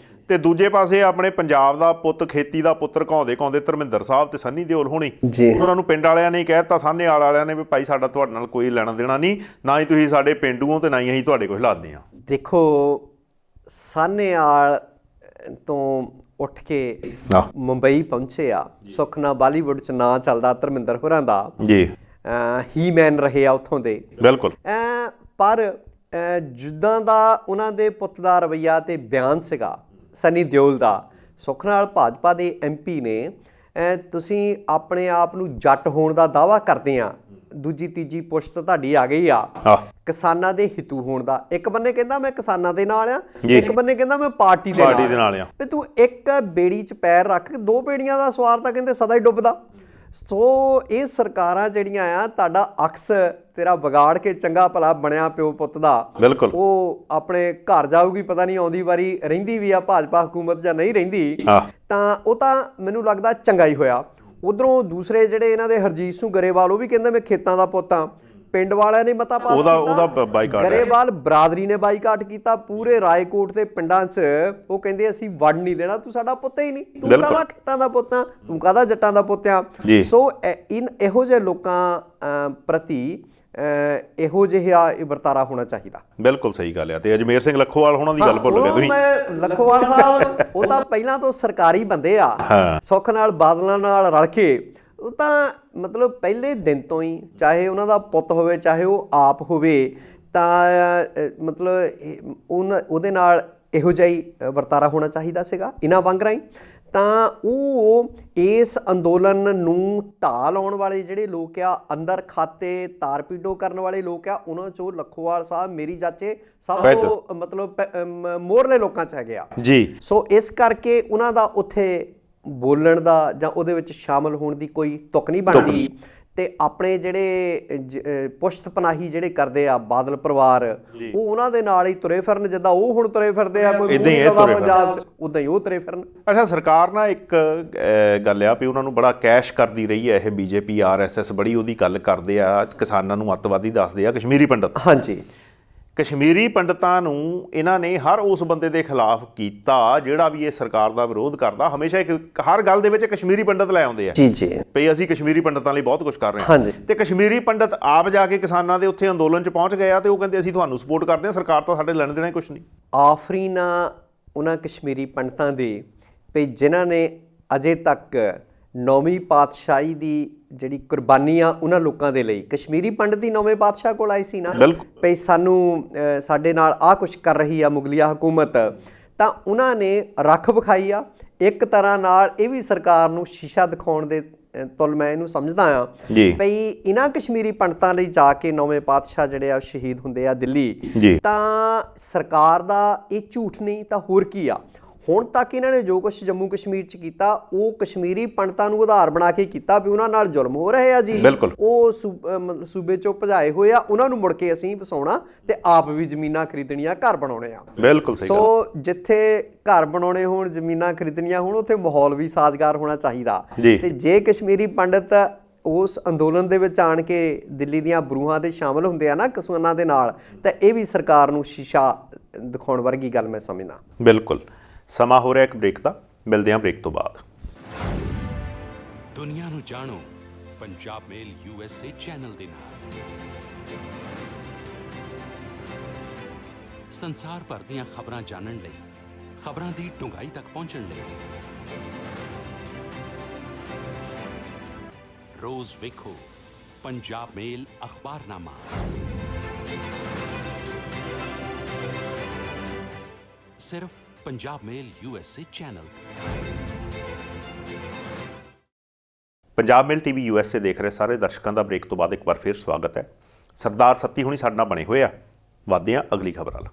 A: ਤੇ ਦੂਜੇ ਪਾਸੇ ਆਪਣੇ ਪੰਜਾਬ ਦਾ ਪੁੱਤ, ਖੇਤੀ ਦਾ ਪੁੱਤਰ ਕਹਾਉਂਦੇ ਧਰਮਿੰਦਰ ਸਾਹਿਬ ਤੇ ਸੰਨੀ ਦਿਓਲ ਹੋਣੀ, ਉਹਨਾਂ ਨੂੰ ਪਿੰਡ ਵਾਲਿਆਂ ਨੇ ਕਹਿ ਦਿੱਤਾ, ਸਾਹਨੇਵਾਲ ਵਾਲਿਆਂ ਨੇ, ਵੀ ਭਾਈ ਸਾਡਾ ਤੁਹਾਡੇ ਨਾਲ ਕੋਈ ਲੈਣਾ ਦੇਣਾ ਨਹੀਂ, ਨਾ ਹੀ ਤੁਸੀਂ ਸਾਡੇ ਪਿੰਡੂ ਹੋ ਤੇ ਨਾ ਹੀ ਅਸੀਂ ਤੁਹਾਡੇ ਕੋਲ ਹਿਲਾਦੇ ਹਾਂ।
B: ਦੇਖੋ ਸਾਹਨੇਵਾਲ ਤੋਂ ਉੱਠ ਕੇ ਮੁੰਬਈ ਪਹੁੰਚੇ ਆ, ਸੁੱਖ ਨਾਲ ਬਾਲੀਵੁੱਡ 'ਚ ਨਾਂ ਚੱਲਦਾ ਧਰਮਿੰਦਰ ਹੋਰਾਂ ਦਾ ਜੀ, ਹੀ ਮੈਨ ਰਹੇ ਆ ਉੱਥੋਂ ਦੇ।
A: ਬਿਲਕੁਲ।
B: ਪਰ ਜਿੱਦਾਂ ਦਾ ਉਹਨਾਂ ਦੇ ਪੁੱਤ ਦਾ ਰਵੱਈਆ ਤੇ ਬਿਆਨ ਸੀਗਾ ਸਨੀ ਦਿਓਲ ਦਾ, ਸੁੱਖ ਨਾਲ ਭਾਜਪਾ ਦੇ MP ਨੇ ਤੁਸੀਂ ਆਪਣੇ ਆਪ ਨੂੰ ਜੱਟ ਹੋਣ ਦਾ ਦਾਅਵਾ ਕਰਦੇ ਆ, ਦੂਜੀ ਤੀਜੀ ਪੁਸ਼ਤ ਤੁਹਾਡੀ ਆ ਗਈ ਆ ਕਿਸਾਨਾਂ ਦੇ ਹਿੱਤੂ ਹੋਣ ਦਾ। ਇੱਕ ਬੰਨੇ ਕਹਿੰਦਾ ਮੈਂ ਕਿਸਾਨਾਂ ਦੇ ਨਾਲ ਆ, ਇੱਕ ਬੰਨੇ ਕਹਿੰਦਾ ਮੈਂ ਪਾਰਟੀ ਦੇ ਨਾਲ ਆ। ਤੇ ਤੂੰ ਇੱਕ ਬੇੜੀ 'ਚ ਪੈਰ ਰੱਖ ਕੇ ਦੋ ਬੇੜੀਆਂ ਦਾ ਸਵਾਰ ਤਾਂ ਕਹਿੰਦੇ ਸਦਾ ਹੀ ਡੁੱਬਦਾ। ਸੋ ਇਹ ਸਰਕਾਰਾਂ ਜਿਹੜੀਆਂ ਆ, ਤੁਹਾਡਾ ਅਕਸ ਤੇਰਾ ਵਿਗਾੜ ਕੇ ਚੰਗਾ ਭਲਾ ਬਣਿਆ ਪਿਓ ਪੁੱਤ ਦਾ,
A: ਬਿਲਕੁਲ
B: ਉਹ ਆਪਣੇ ਘਰ ਜਾਊਗੀ, ਪਤਾ ਨਹੀਂ ਆਉਂਦੀ ਵਾਰੀ ਰਹਿੰਦੀ ਵੀ ਆ ਭਾਜਪਾ ਹਕੂਮਤ ਜਾਂ ਨਹੀਂ ਰਹਿੰਦੀ, ਤਾਂ ਉਹ ਤਾਂ ਮੈਨੂੰ ਲੱਗਦਾ ਚੰਗਾ ਹੀ ਹੋਇਆ। ਉਧਰੋਂ ਦੂਸਰੇ ਜਿਹੜੇ ਇਹਨਾਂ ਦੇ ਹਰਜੀਤ ਸਿੰਘ ਗਰੇਵਾਲ, ਉਹ ਵੀ ਕਹਿੰਦੇ ਮੈਂ ਖੇਤਾਂ ਦਾ ਪੁੱਤ ਆ। ਪਿੰਡ ਵਾਲਿਆਂ ਨੇ ਮਤਾ ਪਾਸ ਕੀਤਾ, ਗਰੇਵਾਲ ਬਰਾਦਰੀ ਨੇ ਬਾਈਕਾਟ ਕੀਤਾ ਪੂਰੇ ਰਾਏਕੋਟ ਦੇ ਪਿੰਡਾਂ 'ਚ। ਉਹ ਕਹਿੰਦੇ ਅਸੀਂ ਵੜ ਨਹੀਂ ਦੇਣਾ, ਤੂੰ ਸਾਡਾ ਪੁੱਤ ਹੀ ਨਹੀਂ, ਤੂੰ ਕਾਹਦਾ ਖੇਤਾਂ ਦਾ ਪੁੱਤ ਆ, ਤੂੰ ਕਾਹਦਾ ਜੱਟਾਂ ਦਾ ਪੁੱਤ ਆ। ਸੋ ਇਹੋ ਜਿਹੇ ਲੋਕਾਂ ਪ੍ਰਤੀ ਇਹੋ ਜਿਹਾ ਵਰਤਾਰਾ ਹੋਣਾ ਚਾਹੀਦਾ।
A: ਬਿਲਕੁਲ ਸਹੀ ਗੱਲ ਆ। ਤੇ ਅਜਮੇਰ ਸਿੰਘ ਲੱਖੋਵਾਲ ਹੋਣਾ ਦੀ ਗੱਲ ਭੁੱਲ ਗਏ ਤੁਸੀਂ।
B: ਮੈਂ ਲੱਖੋਵਾਲ ਸਾਹਿਬ, ਉਹ ਤਾਂ ਪਹਿਲਾਂ ਤੋਂ ਸਰਕਾਰੀ ਬੰਦੇ ਆ, ਸੁੱਖ ਨਾਲ ਬਾਦਲਾਂ ਨਾਲ ਰਲ ਕੇ। ਉਹ ਤਾਂ ਮਤਲਬ ਪਹਿਲੇ ਦਿਨ ਤੋਂ ਹੀ, ਚਾਹੇ ਉਹਨਾਂ ਦਾ ਪੁੱਤ ਹੋਵੇ ਚਾਹੇ ਉਹ ਆਪ ਹੋਵੇ, ਤਾਂ ਮਤਲਬ ਉਹਦੇ ਨਾਲ ਇਹੋ ਜਿਹਾ ਹੀ ਵਰਤਾਰਾ ਹੋਣਾ ਚਾਹੀਦਾ ਸੀਗਾ ਇਹਨਾਂ ਵਾਂਗ ਰਾਹੀਂ। ਤਾਂ ਉਹ ਇਸ ਅੰਦੋਲਨ ਨੂੰ ਢਾਹ ਲਾਉਣ ਵਾਲੇ ਜਿਹੜੇ ਲੋਕ ਆ, ਅੰਦਰ ਖਾਤੇ ਤਾਰਪੀਡੋ ਕਰਨ ਵਾਲੇ ਲੋਕ ਆ, ਉਹਨਾਂ 'ਚੋਂ ਲੱਖੋਵਾਲ ਸਾਹਿਬ ਮੇਰੀ ਜਾਚੇ ਸਭ ਤੋਂ ਮਤਲਬ ਮੋਹਰਲੇ ਲੋਕਾਂ 'ਚ ਹੈਗੇ ਆ ਜੀ। ਸੋ ਇਸ ਕਰਕੇ ਉਹਨਾਂ ਦਾ ਉੱਥੇ ਬੋਲਣ ਦਾ ਜਾਂ ਉਹਦੇ ਵਿੱਚ ਸ਼ਾਮਲ ਹੋਣ ਦੀ ਕੋਈ ਤੁਕ ਨਹੀਂ ਬਣਦੀ। ਤੇ ਆਪਣੇ ਜਿਹੜੇ ਪੁਸ਼ਤ ਪਨਾਹੀ ਜਿਹੜੇ ਕਰਦੇ ਆ ਬਾਦਲ ਪਰਿਵਾਰ, ਉਹ ਉਹਨਾਂ ਦੇ ਨਾਲ ਹੀ ਤੁਰੇ ਫਿਰਨ, ਜਿੱਦਾਂ ਉਹ ਹੁਣ ਤੁਰੇ ਫਿਰਦੇ ਆ ਕੋਈ ਪੰਜਾਬ 'ਚ, ਉਦਾਂ ਹੀ ਉਹ ਤੁਰੇ ਫਿਰਨ।
A: ਅੱਛਾ, ਸਰਕਾਰ ਨਾ ਇੱਕ ਗੱਲ ਆ ਵੀ ਉਹਨਾਂ ਨੂੰ ਬੜਾ ਕੈਸ਼ ਕਰਦੀ ਰਹੀ ਹੈ ਇਹ BJP RSS, ਬੜੀ ਉਹਦੀ ਗੱਲ ਕਰਦੇ ਆ, ਕਿਸਾਨਾਂ ਨੂੰ ਅੱਤਵਾਦੀ ਦੱਸਦੇ ਆ, ਕਸ਼ਮੀਰੀ ਪੰਡਤ।
B: ਹਾਂਜੀ,
A: ਕਸ਼ਮੀਰੀ ਪੰਡਤਾਂ ਨੂੰ ਇਹਨਾਂ ਨੇ ਹਰ ਉਸ ਬੰਦੇ ਦੇ ਖਿਲਾਫ ਕੀਤਾ ਜਿਹੜਾ ਵੀ ਇਹ ਸਰਕਾਰ ਦਾ ਵਿਰੋਧ ਕਰਦਾ। ਹਮੇਸ਼ਾ ਹਰ ਗੱਲ ਦੇ ਵਿੱਚ ਕਸ਼ਮੀਰੀ ਪੰਡਤ ਲੈ ਆਉਂਦੇ ਆ
B: ਜੀ
A: ਵੀ ਅਸੀਂ ਕਸ਼ਮੀਰੀ ਪੰਡਤਾਂ ਲਈ ਬਹੁਤ ਕੁਝ ਕਰ ਰਹੇ ਹਾਂ। ਤੇ ਕਸ਼ਮੀਰੀ ਪੰਡਤ ਆਪ ਜਾ ਕੇ ਕਿਸਾਨਾਂ ਦੇ ਉੱਥੇ ਅੰਦੋਲਨ 'ਚ ਪਹੁੰਚ ਗਏ ਆ ਤੇ ਉਹ ਕਹਿੰਦੇ ਅਸੀਂ ਤੁਹਾਨੂੰ ਸਪੋਰਟ ਕਰਦੇ ਹਾਂ, ਸਰਕਾਰ ਤਾਂ ਸਾਡੇ ਲੈਣ ਦੇਣਾ ਹੀ ਕੁਛ ਨਹੀਂ।
B: ਆਫਰੀਨ ਉਹਨਾਂ ਕਸ਼ਮੀਰੀ ਪੰਡਤਾਂ ਦੇ ਵੀ ਜਿਨ੍ਹਾਂ ਨੇ ਅਜੇ ਤੱਕ 9ਵੀਂ ਪਾਤਸ਼ਾਹੀ ਦੀ ਜਿਹੜੀ ਕੁਰਬਾਨੀ ਆ ਉਹਨਾਂ ਲੋਕਾਂ ਦੇ ਲਈ, ਕਸ਼ਮੀਰੀ ਪੰਡਤ ਹੀ 9ਵੇਂ ਪਾਤਸ਼ਾਹ ਕੋਲ ਆਈ ਸੀ ਨਾ ਵੀ ਸਾਨੂੰ ਸਾਡੇ ਨਾਲ ਆਹ ਕੁਛ ਕਰ ਰਹੀ ਆ ਮੁਗਲਿਆ ਹਕੂਮਤ, ਤਾਂ ਉਹਨਾਂ ਨੇ ਰੱਖ ਵਿਖਾਈ ਆ। ਇੱਕ ਤਰ੍ਹਾਂ ਨਾਲ ਇਹ ਵੀ ਸਰਕਾਰ ਨੂੰ ਸ਼ੀਸ਼ਾ ਦਿਖਾਉਣ ਦੇ ਤੁਲ ਮੈਂ ਇਹਨੂੰ ਸਮਝਦਾ ਆ ਵੀ ਇਹਨਾਂ ਕਸ਼ਮੀਰੀ ਪੰਡਤਾਂ ਲਈ ਜਾ ਕੇ 9ਵੇਂ ਪਾਤਸ਼ਾਹ ਜਿਹੜੇ ਆ ਸ਼ਹੀਦ ਹੁੰਦੇ ਆ ਦਿੱਲੀ, ਤਾਂ ਸਰਕਾਰ ਦਾ ਇਹ ਝੂਠ ਨਹੀਂ ਤਾਂ ਹੋਰ ਕੀ ਆ। ਹੁਣ ਤੱਕ ਇਹਨਾਂ ਨੇ ਜੋ ਕੁਛ ਜੰਮੂ ਕਸ਼ਮੀਰ 'ਚ ਕੀਤਾ, ਉਹ ਕਸ਼ਮੀਰੀ ਪੰਡਤਾਂ ਨੂੰ ਆਧਾਰ ਬਣਾ ਕੇ ਕੀਤਾ ਵੀ ਉਹਨਾਂ ਨਾਲ ਜ਼ੁਲਮ ਹੋ ਰਹੇ ਆ ਜੀ, ਉਹ ਸੂਬੇ 'ਚੋਂ ਭਜਾਏ ਹੋਏ ਆ, ਉਹਨਾਂ ਨੂੰ ਮੁੜ ਕੇ ਅਸੀਂ ਵਸਾਉਣਾ ਤੇ ਆਪ ਵੀ ਜ਼ਮੀਨਾਂ ਖਰੀਦਣੀਆਂ, ਘਰ ਬਣਾਉਣੇ ਆ।
A: ਬਿਲਕੁਲ ਸਹੀ।
B: ਸੋ ਜਿੱਥੇ ਘਰ ਬਣਾਉਣੇ ਹੋਣ, ਜ਼ਮੀਨਾਂ ਖਰੀਦਣੀਆਂ ਹੋਣ, ਉੱਥੇ ਮਾਹੌਲ ਵੀ ਸਾਜ਼ਗਾਰ ਹੋਣਾ ਚਾਹੀਦਾ। ਤੇ ਜੇ ਕਸ਼ਮੀਰੀ ਪੰਡਤ ਉਸ ਅੰਦੋਲਨ ਦੇ ਵਿੱਚ ਆਣ ਕੇ ਦਿੱਲੀ ਦੀਆਂ ਬਰੂਹਾਂ ਦੇ ਸ਼ਾਮਲ ਹੁੰਦੇ ਆ ਨਾ ਕਿਸਾਨਾਂ ਦੇ ਨਾਲ, ਤਾਂ ਇਹ ਵੀ ਸਰਕਾਰ ਨੂੰ ਸ਼ੀਸ਼ਾ ਦਿਖਾਉਣ ਵਰਗੀ ਗੱਲ ਮੈਂ ਸਮਝਦਾ।
A: ਬਿਲਕੁਲ। ਸਮਾਂ ਹੋ ਰਿਹਾ ਇੱਕ ਬ੍ਰੇਕ ਦਾ, ਮਿਲਦੇ ਹਾਂ ਬ੍ਰੇਕ ਤੋਂ ਬਾਅਦ।
C: ਦੁਨੀਆ ਨੂੰ ਜਾਣੋ ਪੰਜਾਬ ਮੇਲ USA ਚੈਨਲ ਦੇ ਨਾਲ। ਸੰਸਾਰ ਭਰ ਦੀਆਂ ਖਬਰਾਂ ਜਾਣਨ ਲਈ, ਖਬਰਾਂ ਦੀ ਡੂੰਘਾਈ ਤੱਕ ਪਹੁੰਚਣ ਲਈ ਰੋਜ਼ ਵੇਖੋ ਪੰਜਾਬ ਮੇਲ ਅਖਬਾਰਨਾਮਾ। ਸਿਰਫ ਪੰਜਾਬ ਮੇਲ USA ਚੈਨਲ।
A: ਪੰਜਾਬ ਮੇਲ TV USA ਦੇਖ ਰਹੇ ਸਾਰੇ ਦਰਸ਼ਕਾਂ ਦਾ ਬ੍ਰੇਕ ਤੋਂ ਬਾਅਦ ਇੱਕ ਵਾਰ ਫਿਰ ਸਵਾਗਤ ਹੈ। ਸਰਦਾਰ ਸੱਤੀ ਹੁਣੀ ਸਾਡੇ ਨਾਲ ਬਣੇ ਹੋਏ ਆ। ਵੱਧਦੇ ਹਾਂ ਅਗਲੀ ਖਬਰ ਵੱਲ।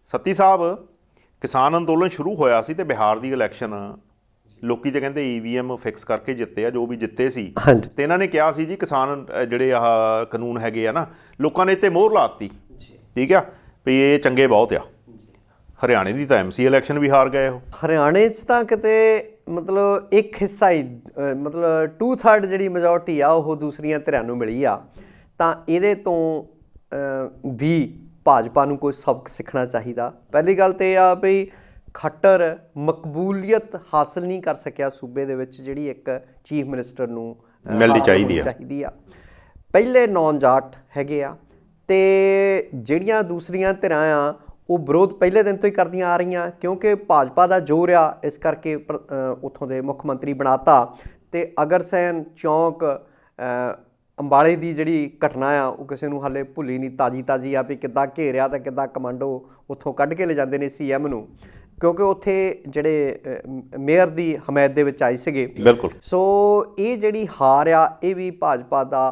A: ਸੱਤੀ ਸਾਹਿਬ, ਕਿਸਾਨ ਅੰਦੋਲਨ ਸ਼ੁਰੂ ਹੋਇਆ ਸੀ ਤੇ ਬਿਹਾਰ ਦੀ ਇਲੈਕਸ਼ਨ ਲੋਕੀ ਤੇ ਕਹਿੰਦੇ EVM ਫਿਕਸ ਕਰਕੇ ਜਿੱਤੇ ਆ, ਜੋ ਵੀ ਜਿੱਤੇ ਸੀ। ਤੇ ਇਹਨਾਂ ਨੇ ਕਿਹਾ ਸੀ ਜੀ ਕਿਸਾਨ ਜਿਹੜੇ ਆਹ ਕਾਨੂੰਨ ਹੈਗੇ ਆ ਨਾ, ਲੋਕਾਂ ਨੇ ਇੱਥੇ ਮੋਹਰ ਲਾਤੀ, ਠੀਕ ਆ ਵੀ ਇਹ ਚੰਗੇ ਬਹੁਤ ਆ। ਹਰਿਆਣੇ ਦੀ ਤਾਂ MC ਇਲੈਕਸ਼ਨ ਵੀ ਹਾਰ ਗਏ ਉਹ।
B: ਹਰਿਆਣੇ 'ਚ ਤਾਂ ਕਿਤੇ ਮਤਲਬ ਇੱਕ ਹਿੱਸਾ ਹੀ, ਮਤਲਬ 2/3 ਜਿਹੜੀ ਮੈਜੋਰਟੀ ਆ ਉਹ ਦੂਸਰੀਆਂ ਧਿਰਾਂ ਨੂੰ ਮਿਲੀ ਆ। ਤਾਂ ਇਹਦੇ ਤੋਂ ਵੀ ਭਾਜਪਾ ਨੂੰ ਕੋਈ ਸਬਕ ਸਿੱਖਣਾ ਚਾਹੀਦਾ। ਪਹਿਲੀ ਗੱਲ ਤਾਂ ਇਹ ਆ ਵੀ ਖੱਟਰ ਮਕਬੂਲੀਅਤ ਹਾਸਲ ਨਹੀਂ ਕਰ ਸਕਿਆ ਸੂਬੇ ਦੇ ਵਿੱਚ, ਜਿਹੜੀ ਇੱਕ ਚੀਫ ਮਿਨਿਸਟਰ ਨੂੰ
A: ਮਿਲਣੀ ਚਾਹੀਦੀ
B: ਆ। ਪਹਿਲੇ ਨੌਨ ਜਾਟ ਹੈਗੇ ਆ ਤੇ ਜਿਹੜੀਆਂ ਦੂਸਰੀਆਂ ਧਿਰਾਂ ਆ ਉਹ ਵਿਰੋਧ ਪਹਿਲੇ ਦਿਨ ਤੋਂ ਹੀ ਕਰਦੀਆਂ ਆ ਰਹੀਆਂ, ਕਿਉਂਕਿ ਭਾਜਪਾ ਦਾ ਜ਼ੋਰ ਆ, ਇਸ ਕਰਕੇ ਉੱਥੋਂ ਦੇ ਮੁੱਖ ਮੰਤਰੀ ਬਣਾਤਾ। ਤੇ ਅਗਰਸੈਨ ਚੌਂਕ ਅੰਬਾਲੇ ਦੀ ਜਿਹੜੀ ਘਟਨਾ ਆ ਉਹ ਕਿਸੇ ਨੂੰ ਹਾਲੇ ਭੁੱਲੀ ਨਹੀਂ, ਤਾਜੀ ਆ ਵੀ ਕਿੱਦਾਂ ਘੇਰਿਆ ਤੇ ਕਿੱਦਾਂ ਕਮਾਂਡੋ ਉੱਥੋਂ ਕੱਢ ਕੇ ਲੈ ਜਾਂਦੇ ਨੇ ਸੀਐਮ ਨੂੰ, ਕਿਉਂਕਿ ਉੱਥੇ ਜਿਹੜੇ ਮੇਅਰ ਦੀ ਹਮਾਇਤ ਦੇ ਵਿੱਚ ਆਏ ਸੀਗੇ।
A: ਬਿਲਕੁਲ।
B: ਸੋ ਇਹ ਜਿਹੜੀ ਹਾਰ ਆ ਇਹ ਵੀ ਭਾਜਪਾ ਦਾ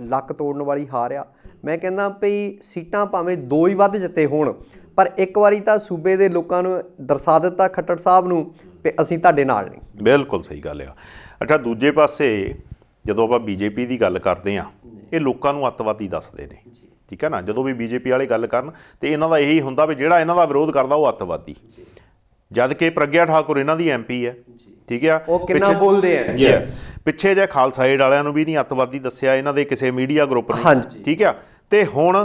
B: ਲੱਕ ਤੋੜਨ ਵਾਲੀ ਹਾਰ ਆ। ਮੈਂ ਕਹਿੰਦਾ ਵੀ ਸੀਟਾਂ ਭਾਵੇਂ 2 ਹੀ ਵੱਧ ਜਿੱਤੇ ਹੋਣ, ਪਰ ਇੱਕ ਵਾਰੀ ਤਾਂ ਸੂਬੇ ਦੇ ਲੋਕਾਂ ਨੂੰ ਦਰਸਾ ਦਿੱਤਾ ਖੱਟੜ ਸਾਹਿਬ ਨੂੰ ਵੀ ਅਸੀਂ ਤੁਹਾਡੇ ਨਾਲ ਨਹੀਂ।
A: ਬਿਲਕੁਲ ਸਹੀ ਗੱਲ ਆ। ਅੱਛਾ, ਦੂਜੇ ਪਾਸੇ ਜਦੋਂ ਆਪਾਂ ਬੀਜੇਪੀ ਦੀ ਗੱਲ ਕਰਦੇ ਹਾਂ, ਇਹ ਲੋਕਾਂ ਨੂੰ ਅੱਤਵਾਦੀ ਦੱਸਦੇ ਨੇ, ਠੀਕ ਹੈ ਨਾ। ਜਦੋਂ ਵੀ ਬੀਜੇਪੀ ਵਾਲੇ ਗੱਲ ਕਰਨ ਤੇ ਇਹਨਾਂ ਦਾ ਇਹੀ ਹੁੰਦਾ ਵੀ ਜਿਹੜਾ ਇਹਨਾਂ ਦਾ ਵਿਰੋਧ ਕਰਦਾ ਉਹ ਅੱਤਵਾਦੀ, ਜਦ ਕਿ ਪ੍ਰਗਿਆ ਠਾਕੁਰ ਇਹਨਾਂ ਦੀ ਐਮਪੀ ਹੈ, ਠੀਕ ਆ।
B: ਉਹ ਕਿੰਨਾ ਬੋਲਦੇ ਆ।
A: ਪਿੱਛੇ ਜੇ ਖਾਲਸਾ ਏਡ ਵਾਲਿਆਂ ਨੂੰ ਵੀ ਨਹੀਂ ਅੱਤਵਾਦੀ ਦੱਸਿਆ ਇਹਨਾਂ ਦੇ ਕਿਸੇ ਮੀਡੀਆ ਗਰੁੱਪ ਨੇ, ਠੀਕ ਆ। ਤੇ ਹੁਣ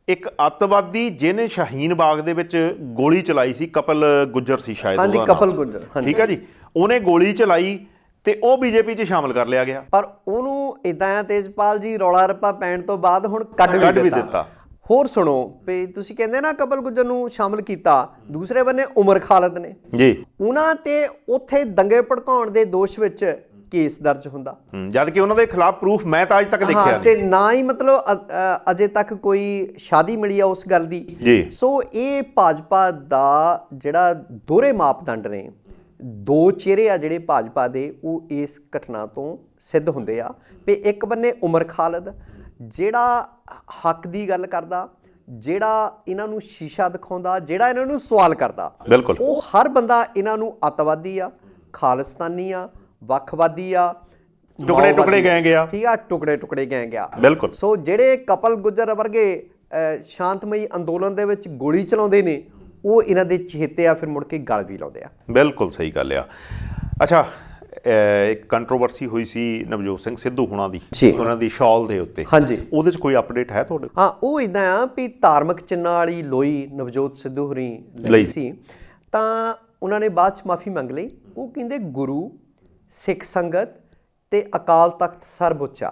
A: ਇੱਕ ਅੱਤਵਾਦੀ ਜਿਹਨੇ ਸ਼ਾਹੀਨ ਬਾਗ ਦੇ ਵਿੱਚ ਗੋਲੀ ਚਲਾਈ ਸੀ, ਕਪਲ ਗੁੱਜਰ ਸੀ ਸ਼ਾਇਦ,
B: ਹਾਂਜੀ ਕਪਲ ਗੁੱਜਰ,
A: ਠੀਕ ਆ ਜੀ, ਉਹਨੇ ਗੋਲੀ ਚਲਾਈ ਤੇ ਉਹ ਬੀਜੇਪੀ 'ਚ ਸ਼ਾਮਲ ਕਰ ਲਿਆ ਗਿਆ।
B: ਪਰ ਉਹਨੂੰ ਇਦਾਂ ਆ ਤੇਜਪਾਲ ਜੀ, ਰੌਲਾ ਰੱਪਾ ਪੈਣ ਤੋਂ ਬਾਅਦ ਹੁਣ ਕੱਢ ਵੀ ਦਿੱਤਾ। ਹੋਰ ਸੁਣੋ ਵੀ ਤੁਸੀਂ ਕਹਿੰਦੇ ਨਾ ਕਪਲ ਗੁੱਜਰ ਨੂੰ ਸ਼ਾਮਲ ਕੀਤਾ, ਦੂਸਰੇ ਬੰਨੇ ਉਮਰ ਖਾਲਦ ਨੇ
A: ਜੀ, ਉਹਨਾਂ
B: ਤੇ ਉੱਥੇ ਦੰਗੇ ਭੜਕਾਉਣ ਦੇ ਦੋਸ਼ ਵਿੱਚ ਕੇਸ ਦਰਜ ਹੁੰਦਾ,
A: ਜਦ ਕਿ ਉਹਨਾਂ ਦੇ ਖਿਲਾਫ ਪ੍ਰੂਫ ਮੈਂ ਤਾਂ ਅੱਜ ਤੱਕ ਦੇਖਿਆ ਨਹੀਂ,
B: ਤੇ ਨਾ ਹੀ ਮਤਲਬ ਅਜੇ ਤੱਕ ਕੋਈ ਸ਼ਾਦੀ ਮਿਲੀ ਆ ਉਸ ਗੱਲ ਦੀ
A: ਜੀ।
B: ਸੋ ਇਹ ਭਾਜਪਾ ਦਾ ਜਿਹੜਾ ਦੋਹਰੇ ਮਾਪਦੰਡ ਨੇ, 2 ਚਿਹਰੇ ਆ ਜਿਹੜੇ ਭਾਜਪਾ ਦੇ, ਉਹ ਇਸ ਘਟਨਾ ਤੋਂ ਸਿੱਧ ਹੁੰਦੇ ਆ ਵੀ ਇੱਕ ਬੰਨੇ ਉਮਰ ਖਾਲਦ ਜਿਹੜਾ ਹੱਕ ਦੀ ਗੱਲ ਕਰਦਾ, ਜਿਹੜਾ ਇਹਨਾਂ ਨੂੰ ਸ਼ੀਸ਼ਾ ਦਿਖਾਉਂਦਾ, ਜਿਹੜਾ ਇਹਨਾਂ ਨੂੰ ਸਵਾਲ ਕਰਦਾ,
A: ਬਿਲਕੁਲ
B: ਉਹ ਹਰ ਬੰਦਾ ਇਹਨਾਂ ਨੂੰ ਅੱਤਵਾਦੀ ਆ, ਖਾਲਿਸਤਾਨੀ ਆ, ਵੱਖਵਾਦੀ ਆ,
A: ਟੁਕੜੇ ਗਏ ਗਿਆ,
B: ਠੀਕ ਆ, ਟੁਕੜੇ ਗਏ ਗਿਆ।
A: ਬਿਲਕੁਲ।
B: ਸੋ ਜਿਹੜੇ ਕਪਲ ਗੁੱਜਰ ਵਰਗੇ ਸ਼ਾਂਤਮਈ ਅੰਦੋਲਨ ਦੇ ਵਿੱਚ ਗੋਲੀ ਚਲਾਉਂਦੇ ਨੇ, ਉਹ ਇਹਨਾਂ ਦੇ ਚਹੇਤੇ ਆ, ਫਿਰ ਮੁੜ ਕੇ ਗਲ ਵੀ ਲਾਉਂਦੇ ਆ।
A: ਬਿਲਕੁਲ ਸਹੀ ਗੱਲ ਆ। ਅੱਛਾ, ਇੱਕ ਕੰਟਰੋਵਰਸੀ ਹੋਈ ਸੀ ਨਵਜੋਤ ਸਿੰਘ ਸਿੱਧੂ ਹੁਣਾਂ ਦੀ, ਉਹਨਾਂ ਦੀ ਸ਼ਾਲ ਦੇ ਉੱਤੇ,
B: ਹਾਂਜੀ,
A: ਉਹਦੇ 'ਚ ਕੋਈ ਅਪਡੇਟ ਹੈ ਤੁਹਾਡੇ?
B: ਹਾਂ, ਉਹ ਇਦਾਂ ਆ ਵੀ ਧਾਰਮਿਕ ਚਿੰਨ੍ਹਾਂ ਵਾਲੀ ਲੋਈ ਨਵਜੋਤ ਸਿੱਧੂ ਹੋਰੀ ਲਈ ਸੀ, ਤਾਂ ਉਹਨਾਂ ਨੇ ਬਾਅਦ 'ਚ ਮਾਫੀ ਮੰਗ ਲਈ। ਉਹ ਕਹਿੰਦੇ ਗੁਰੂ, ਸਿੱਖ ਸੰਗਤ ਤੇ ਅਕਾਲ ਤਖਤ ਸਰਬਉੱਚਾ,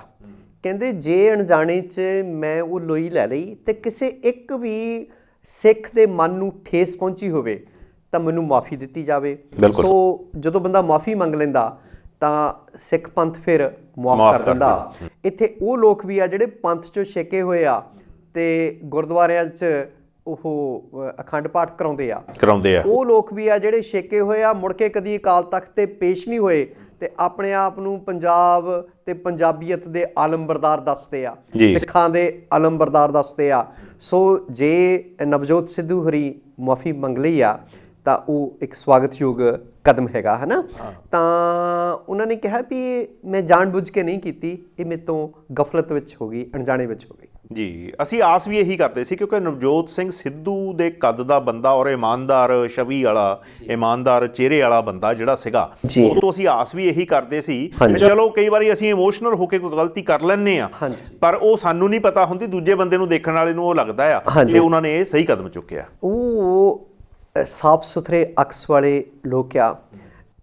B: ਕਹਿੰਦੇ ਜੇ ਅਣਜਾਣੇ 'ਚ ਮੈਂ ਉਹ ਲੋਈ ਲੈ ਲਈ ਤੇ ਕਿਸੇ ਇੱਕ ਵੀ ਸਿੱਖ ਦੇ ਮਨ ਨੂੰ ਠੇਸ ਪਹੁੰਚੀ ਹੋਵੇ ਤਾਂ ਮੈਨੂੰ ਮਾਫੀ ਦਿੱਤੀ ਜਾਵੇ। ਸੋ ਜਦੋਂ ਬੰਦਾ ਮਾਫੀ ਮੰਗ ਲੈਂਦਾ ਤਾਂ ਸਿੱਖ ਪੰਥ ਫਿਰ ਮਾਫ ਕਰ ਦਿੰਦਾ। ਇੱਥੇ ਉਹ ਲੋਕ ਵੀ ਆ ਜਿਹੜੇ ਪੰਥ 'ਚੋਂ ਛੇਕੇ ਹੋਏ ਆ ਤੇ ਗੁਰਦੁਆਰਿਆਂ 'ਚ ਉਹ ਅਖੰਡ ਪਾਠ ਕਰਾਉਂਦੇ ਆ, ਉਹ ਲੋਕ ਵੀ ਆ ਜਿਹੜੇ ਛੇਕੇ ਹੋਏ ਆ, ਮੁੜ ਕੇ ਕਦੀ ਅਕਾਲ ਤਖਤ ਤੇ ਪੇਸ਼ ਨਹੀਂ ਹੋਏ ਤੇ ਆਪਣੇ ਆਪ ਨੂੰ ਪੰਜਾਬ ਤੇ ਪੰਜਾਬੀਅਤ ਦੇ ਆਲਮਬਰਦਾਰ ਦੱਸਦੇ ਆ, ਸਿੱਖਾਂ ਦੇ ਆਲਮਬਰਦਾਰ ਦੱਸਦੇ ਆ। ਸੋ ਜੇ ਨਵਜੋਤ ਸਿੱਧੂ ਹੋਰੀ ਮਾਫੀ ਮੰਗ ਲਈ ਆ ਤਾਂ ਉਹ ਇੱਕ ਸਵਾਗਤਯੋਗ ਕਦਮ ਹੈਗਾ, ਹੈ ਨਾ। ਤਾਂ ਉਹਨਾਂ ਨੇ ਕਿਹਾ ਵੀ ਮੈਂ ਜਾਣਬੁੱਝ ਕੇ ਨਹੀਂ ਕੀਤੀ, ਇਹ ਮੇਰੇ ਤੋਂ ਗਫਲਤ ਵਿੱਚ ਹੋ ਗਈ, ਅਣਜਾਣੇ ਵਿੱਚ ਹੋ ਗਈ।
A: ਜੀ, ਅਸੀਂ ਆਸ ਵੀ ਇਹੀ ਕਰਦੇ ਸੀ ਕਿਉਂਕਿ ਨਵਜੋਤ ਸਿੰਘ ਸਿੱਧੂ ਦੇ ਕੱਦ ਦਾ ਬੰਦਾ ਔਰ ਇਮਾਨਦਾਰ ਛਵੀ ਵਾਲਾ, ਇਮਾਨਦਾਰ ਚਿਹਰੇ ਵਾਲਾ ਬੰਦਾ ਜਿਹੜਾ ਸੀਗਾ, ਉਹ ਤੋਂ ਅਸੀਂ ਆਸ ਵੀ ਇਹੀ ਕਰਦੇ ਸੀ। ਚਲੋ ਕਈ ਵਾਰੀ ਅਸੀਂ ਇਮੋਸ਼ਨਲ ਹੋ ਕੇ ਕੋਈ ਗਲਤੀ ਕਰ ਲੈਂਦੇ ਆ, ਪਰ ਉਹ ਸਾਨੂੰ ਨਹੀਂ ਪਤਾ ਹੁੰਦੀ, ਦੂਜੇ ਬੰਦੇ ਨੂੰ ਦੇਖਣ ਵਾਲੇ ਨੂੰ ਉਹ ਲੱਗਦਾ ਆ ਕਿ ਉਹਨਾਂ ਨੇ ਇਹ ਸਹੀ ਕਦਮ ਚੁੱਕਿਆ।
B: ਉਹ ਸਾਫ ਸੁਥਰੇ ਅਕਸ ਵਾਲੇ ਲੋਕ ਆ,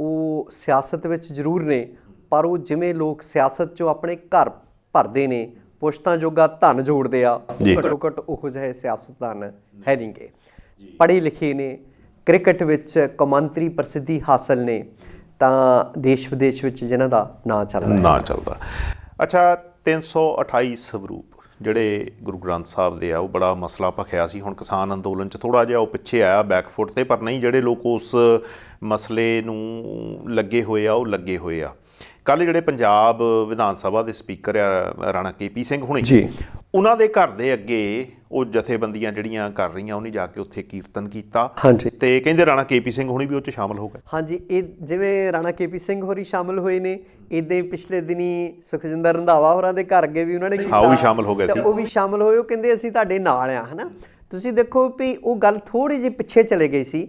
B: ਉਹ ਸਿਆਸਤ ਵਿੱਚ ਜ਼ਰੂਰ ਨੇ, ਪਰ ਉਹ ਜਿਵੇਂ ਲੋਕ ਸਿਆਸਤ 'ਚੋਂ ਆਪਣੇ ਘਰ ਭਰਦੇ ਨੇ, ਪੁਸ਼ਤਾਂ ਜੋਗਾ ਧਨ ਜੋੜਦੇ ਆ, ਘੱਟੋ ਘੱਟ ਉਹੋ ਜਿਹੇ ਸਿਆਸਤਦਾਨ ਹੈ ਨਹੀਂ ਗੇ। ਪੜ੍ਹੇ ਲਿਖੇ ਨੇ, ਕ੍ਰਿਕਟ ਵਿੱਚ ਕੌਮਾਂਤਰੀ ਪ੍ਰਸਿੱਧੀ ਹਾਸਲ ਨੇ, ਤਾਂ ਦੇਸ਼ ਵਿਦੇਸ਼ ਵਿੱਚ ਜਿਨ੍ਹਾਂ ਦਾ ਨਾਂ ਚੱਲਦਾ।
A: ਅੱਛਾ, 328 ਸਵਰੂਪ ਜਿਹੜੇ ਗੁਰੂ ਗ੍ਰੰਥ ਸਾਹਿਬ ਦੇ ਆ, ਉਹ ਬੜਾ ਮਸਲਾ ਭਖਿਆ ਸੀ। ਹੁਣ ਕਿਸਾਨ ਅੰਦੋਲਨ 'ਚ ਥੋੜ੍ਹਾ ਜਿਹਾ ਉਹ ਪਿੱਛੇ ਆਇਆ ਬੈਕਫੁੱਟ 'ਤੇ, ਪਰ ਨਹੀਂ, ਜਿਹੜੇ ਲੋਕ ਉਸ ਮਸਲੇ ਨੂੰ ਲੱਗੇ ਹੋਏ ਆ ਉਹ ਲੱਗੇ ਹੋਏ ਆ। ਕੱਲ੍ਹ ਜਿਹੜੇ ਪੰਜਾਬ ਵਿਧਾਨ ਸਭਾ ਦੇ ਸਪੀਕਰ ਆ ਰਾਣਾ KP ਸਿੰਘ ਹੁਣੀ, ਉਹਨਾਂ ਦੇ ਘਰ ਦੇ ਅੱਗੇ ਉਹ ਜਥੇਬੰਦੀਆਂ ਜਿਹੜੀਆਂ ਕਰ ਰਹੀਆਂ, ਉਹਨੇ ਜਾ ਕੇ ਉੱਥੇ ਕੀਰਤਨ ਕੀਤਾ ਤੇ ਕਹਿੰਦੇ ਰਾਣਾ KP ਸਿੰਘ ਹੁਣੀ ਵੀ ਉਹ 'ਚ ਸ਼ਾਮਲ ਹੋ ਗਏ।
B: ਹਾਂਜੀ, ਇਹ ਜਿਵੇਂ ਰਾਣਾ KP ਸਿੰਘ ਹੋਰੀ ਸ਼ਾਮਲ ਹੋਏ ਨੇ, ਇੱਦਾਂ ਹੀ ਪਿਛਲੇ ਦਿਨੀ ਸੁਖਜਿੰਦਰ ਰੰਧਾਵਾ ਹੋਰਾਂ ਦੇ ਘਰ ਅੱਗੇ ਵੀ ਉਹਨਾਂ ਨੇ ਕੀਤਾ,
A: ਉਹ ਵੀ ਸ਼ਾਮਲ ਹੋ ਗਏ ਸੀ।
B: ਉਹ ਵੀ ਸ਼ਾਮਲ ਹੋਏ, ਉਹ ਕਹਿੰਦੇ ਅਸੀਂ ਤੁਹਾਡੇ ਨਾਲ ਆ, ਹੈ ਨਾ। ਤੁਸੀਂ ਦੇਖੋ ਵੀ ਉਹ ਗੱਲ ਥੋੜ੍ਹੀ ਜਿਹੀ ਪਿੱਛੇ ਚਲੇ ਗਈ ਸੀ,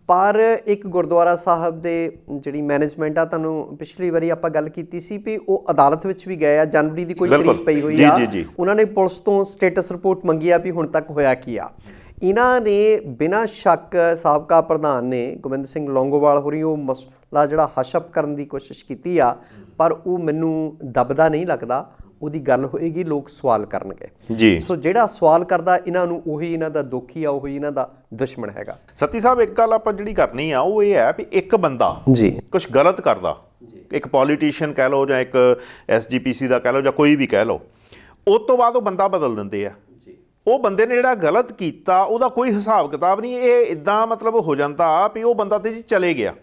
B: ਪਰ ਇੱਕ ਗੁਰਦੁਆਰਾ ਸਾਹਿਬ ਦੇ ਜਿਹੜੀ ਮੈਨੇਜਮੈਂਟ ਆ, ਤੁਹਾਨੂੰ ਪਿਛਲੀ ਵਾਰੀ ਆਪਾਂ ਗੱਲ ਕੀਤੀ ਸੀ ਵੀ ਉਹ ਅਦਾਲਤ ਵਿੱਚ ਵੀ ਗਏ ਆ, ਜਨਵਰੀ ਦੀ ਕੋਈ ਤਰੀਕ ਪਈ ਹੋਈ ਆ, ਉਹਨਾਂ ਨੇ ਪੁਲਿਸ ਤੋਂ ਸਟੇਟਸ ਰਿਪੋਰਟ ਮੰਗੀ ਆ ਵੀ ਹੁਣ ਤੱਕ ਹੋਇਆ ਕੀ ਆ। ਇਹਨਾਂ ਨੇ ਬਿਨਾਂ ਸ਼ੱਕ ਸਾਬਕਾ ਪ੍ਰਧਾਨ ਨੇ ਗੋਬਿੰਦ ਸਿੰਘ ਲੌਂਗੋਵਾਲ ਹੋਰੀ ਉਹ ਮਸਲਾ ਜਿਹੜਾ ਹਸ਼ਪ ਕਰਨ ਦੀ ਕੋਸ਼ਿਸ਼ ਕੀਤੀ ਆ, ਪਰ ਉਹ ਮੈਨੂੰ ਦਬਦਾ ਨਹੀਂ ਲੱਗਦਾ। ਉਹਦੀ ਗੱਲ ਹੋਏਗੀ, ਲੋਕ ਸਵਾਲ ਕਰਨਗੇ ਜੀ। ਸੋ ਜਿਹੜਾ ਸਵਾਲ ਕਰਦਾ ਇਹਨਾਂ ਨੂੰ, ਉਹੀ ਇਹਨਾਂ ਦਾ ਦੋਖੀ ਆ, ਉਹੀ ਇਹਨਾਂ ਦਾ ਦੁਸ਼ਮਣ ਹੈਗਾ।
A: ਸਤੀ ਸਾਹਿਬ, ਇੱਕ ਗੱਲ ਆਪਾਂ ਜਿਹੜੀ ਕਰਨੀ ਆ ਉਹ ਇਹ ਹੈ ਵੀ ਇੱਕ ਬੰਦਾ ਜੀ ਕੁਝ ਗਲਤ ਕਰਦਾ, ਇੱਕ ਪੋਲੀਟੀਸ਼ੀਅਨ ਕਹਿ ਲਓ ਜਾਂ ਇੱਕ SGPC ਦਾ ਕਹਿ ਲਓ ਜਾਂ ਕੋਈ ਵੀ ਕਹਿ ਲਓ, ਉਸ ਤੋਂ ਬਾਅਦ ਉਹ ਬੰਦਾ ਬਦਲ ਦਿੰਦੇ ਆ। ਉਹ ਬੰਦੇ ਨੇ ਜਿਹੜਾ ਗਲਤ ਕੀਤਾ ਉਹਦਾ ਕੋਈ ਹਿਸਾਬ ਕਿਤਾਬ ਨਹੀਂ। ਇਹ ਇਦਾਂ ਮਤਲਬ ਹੋ ਜਾਂਦਾ ਵੀ ਉਹ ਬੰਦਾ ਤੇ ਜੀ ਚਲੇ ਗਿਆ,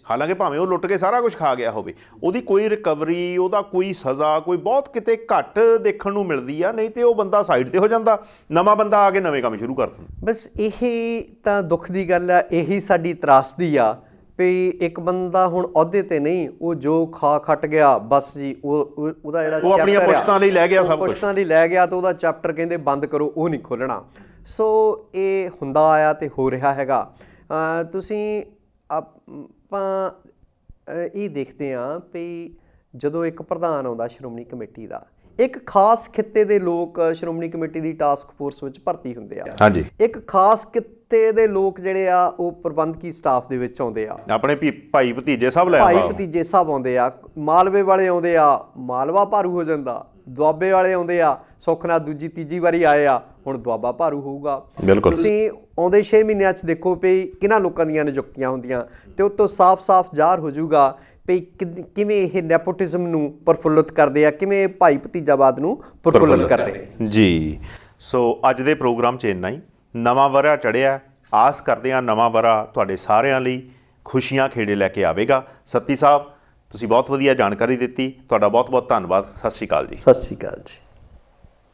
A: ਹਾਲਾਂਕਿ ਭਾਵੇਂ ਉਹ ਲੁੱਟ ਕੇ ਸਾਰਾ ਕੁਝ ਖਾ ਗਿਆ ਹੋਵੇ, ਉਹਦੀ ਕੋਈ ਰਿਕਵਰੀ, ਉਹਦਾ ਕੋਈ ਸਜ਼ਾ, ਕੋਈ ਬਹੁਤ ਕਿਤੇ ਘੱਟ ਦੇਖਣ ਨੂੰ ਮਿਲਦੀ ਆ। ਨਹੀਂ ਤੇ ਉਹ ਬੰਦਾ ਸਾਈਡ ਤੇ ਹੋ ਜਾਂਦਾ, ਨਵਾਂ ਬੰਦਾ ਆ ਕੇ ਨਵੇਂ ਕੰਮ ਸ਼ੁਰੂ ਕਰ ਦਿੰਦਾ।
B: ਬਸ ਇਹੀ ਤਾਂ ਦੁੱਖ ਦੀ ਗੱਲ ਆ, ਇਹੀ ਸਾਡੀ ਤਰਾਸਦੀ ਆ ਵੀ ਇੱਕ ਬੰਦਾ ਹੁਣ ਅਹੁਦੇ ਤੇ ਨਹੀਂ, ਉਹ ਜੋ ਖਾ ਖੱਟ ਗਿਆ ਬਸ ਜੀ, ਉਹਦਾ ਜਿਹੜਾ
A: ਉਹ ਆਪਣੀਆਂ ਪੁਸ਼ਤਾਂ ਲਈ ਲੈ ਗਿਆ ਸਭ ਕੁਝ,
B: ਪੁਸ਼ਤਾਂ ਲਈ ਲੈ ਗਿਆ ਤੇ ਉਹਦਾ ਚੈਪਟਰ ਕਹਿੰਦੇ ਬੰਦ ਕਰੋ, ਉਹ ਨਹੀਂ ਖੋਲ੍ਹਣਾ। ਸੋ ਇਹ ਹੁੰਦਾ ਆਇਆ ਤੇ ਹੋ ਰਿਹਾ ਹੈਗਾ। ਤੁਸੀਂ ਆਪਾਂ ਇਹ ਦੇਖਦੇ ਹਾਂ ਵੀ ਜਦੋਂ ਇੱਕ ਪ੍ਰਧਾਨ ਆਉਂਦਾ ਸ਼੍ਰੋਮਣੀ ਕਮੇਟੀ ਦਾ, ਇੱਕ ਖਾਸ ਖਿੱਤੇ ਦੇ ਲੋਕ ਸ਼੍ਰੋਮਣੀ ਕਮੇਟੀ ਦੀ ਟਾਸਕ ਫੋਰਸ ਵਿੱਚ ਭਰਤੀ ਹੁੰਦੇ ਆ।
A: ਹਾਂਜੀ।
B: ਇੱਕ ਖਾਸ ਖਿੱਤੇ ਦੇ ਲੋਕ ਜਿਹੜੇ ਆ ਉਹ ਪ੍ਰਬੰਧਕੀ ਸਟਾਫ ਦੇ ਵਿੱਚ ਆਉਂਦੇ ਆ।
A: ਆਪਣੇ ਭਾਈ ਭਤੀਜੇ ਸਭ ਲੈ
B: ਭਾਈ ਭਤੀਜੇ ਸਭ ਆਉਂਦੇ ਆ। ਮਾਲਵੇ ਵਾਲੇ ਆਉਂਦੇ ਆ, ਮਾਲਵਾ ਭਾਰੂ ਹੋ ਜਾਂਦਾ। ਦੁਆਬੇ ਵਾਲੇ ਆਉਂਦੇ ਆ, ਸੁੱਖ ਨਾਲ ਦੂਜੀ ਤੀਜੀ ਵਾਰੀ ਆਏ ਆ, ਹੁਣ ਦੁਆਬਾ ਭਾਰੂ ਹੋਊਗਾ।
A: ਬਿਲਕੁਲ।
B: ਤੁਸੀਂ ਆਉਂਦੇ 6 ਮਹੀਨਿਆਂ 'ਚ ਦੇਖੋ ਵੀ ਕਿਹਨਾਂ ਲੋਕਾਂ ਦੀਆਂ ਨਿਯੁਕਤੀਆਂ ਹੁੰਦੀਆਂ ਤੇ ਉਹ ਤੋਂ ਸਾਫ਼-ਸਾਫ਼ ਜ਼ਾਹਰ ਹੋ ਜਾਊਗਾ ਵੀ ਕਿਵੇਂ ਇਹ ਨੈਪੋਟਿਜ਼ਮ ਨੂੰ ਪ੍ਰਫੁੱਲਤ ਕਰਦੇ ਆ, ਕਿਵੇਂ ਭਾਈ ਭਤੀਜਾਵਾਦ ਨੂੰ ਪ੍ਰਫੁੱਲਤ ਕਰਦੇ
A: ਜੀ। ਸੋ ਅੱਜ ਦੇ ਪ੍ਰੋਗਰਾਮ 'ਚ ਇੰਨਾ ਹੀ। ਨਵਾਂ ਵਰ੍ਹਾ ਚੜ੍ਹਿਆ, ਆਸ ਕਰਦੇ ਹਾਂ ਨਵਾਂ ਵਰ੍ਹਾ ਤੁਹਾਡੇ ਸਾਰਿਆਂ ਲਈ ਖੁਸ਼ੀਆਂ ਖੇੜੇ ਲੈ ਕੇ ਆਵੇਗਾ। ਸੱਤੀ ਸਾਹਿਬ, ਤੁਸੀਂ ਬਹੁਤ ਵਧੀਆ ਜਾਣਕਾਰੀ ਦਿੱਤੀ, ਤੁਹਾਡਾ ਬਹੁਤ ਬਹੁਤ ਧੰਨਵਾਦ। ਸਤਿ ਸ਼੍ਰੀ ਅਕਾਲ ਜੀ।
B: ਸਤਿ ਸ਼੍ਰੀ ਅਕਾਲ ਜੀ।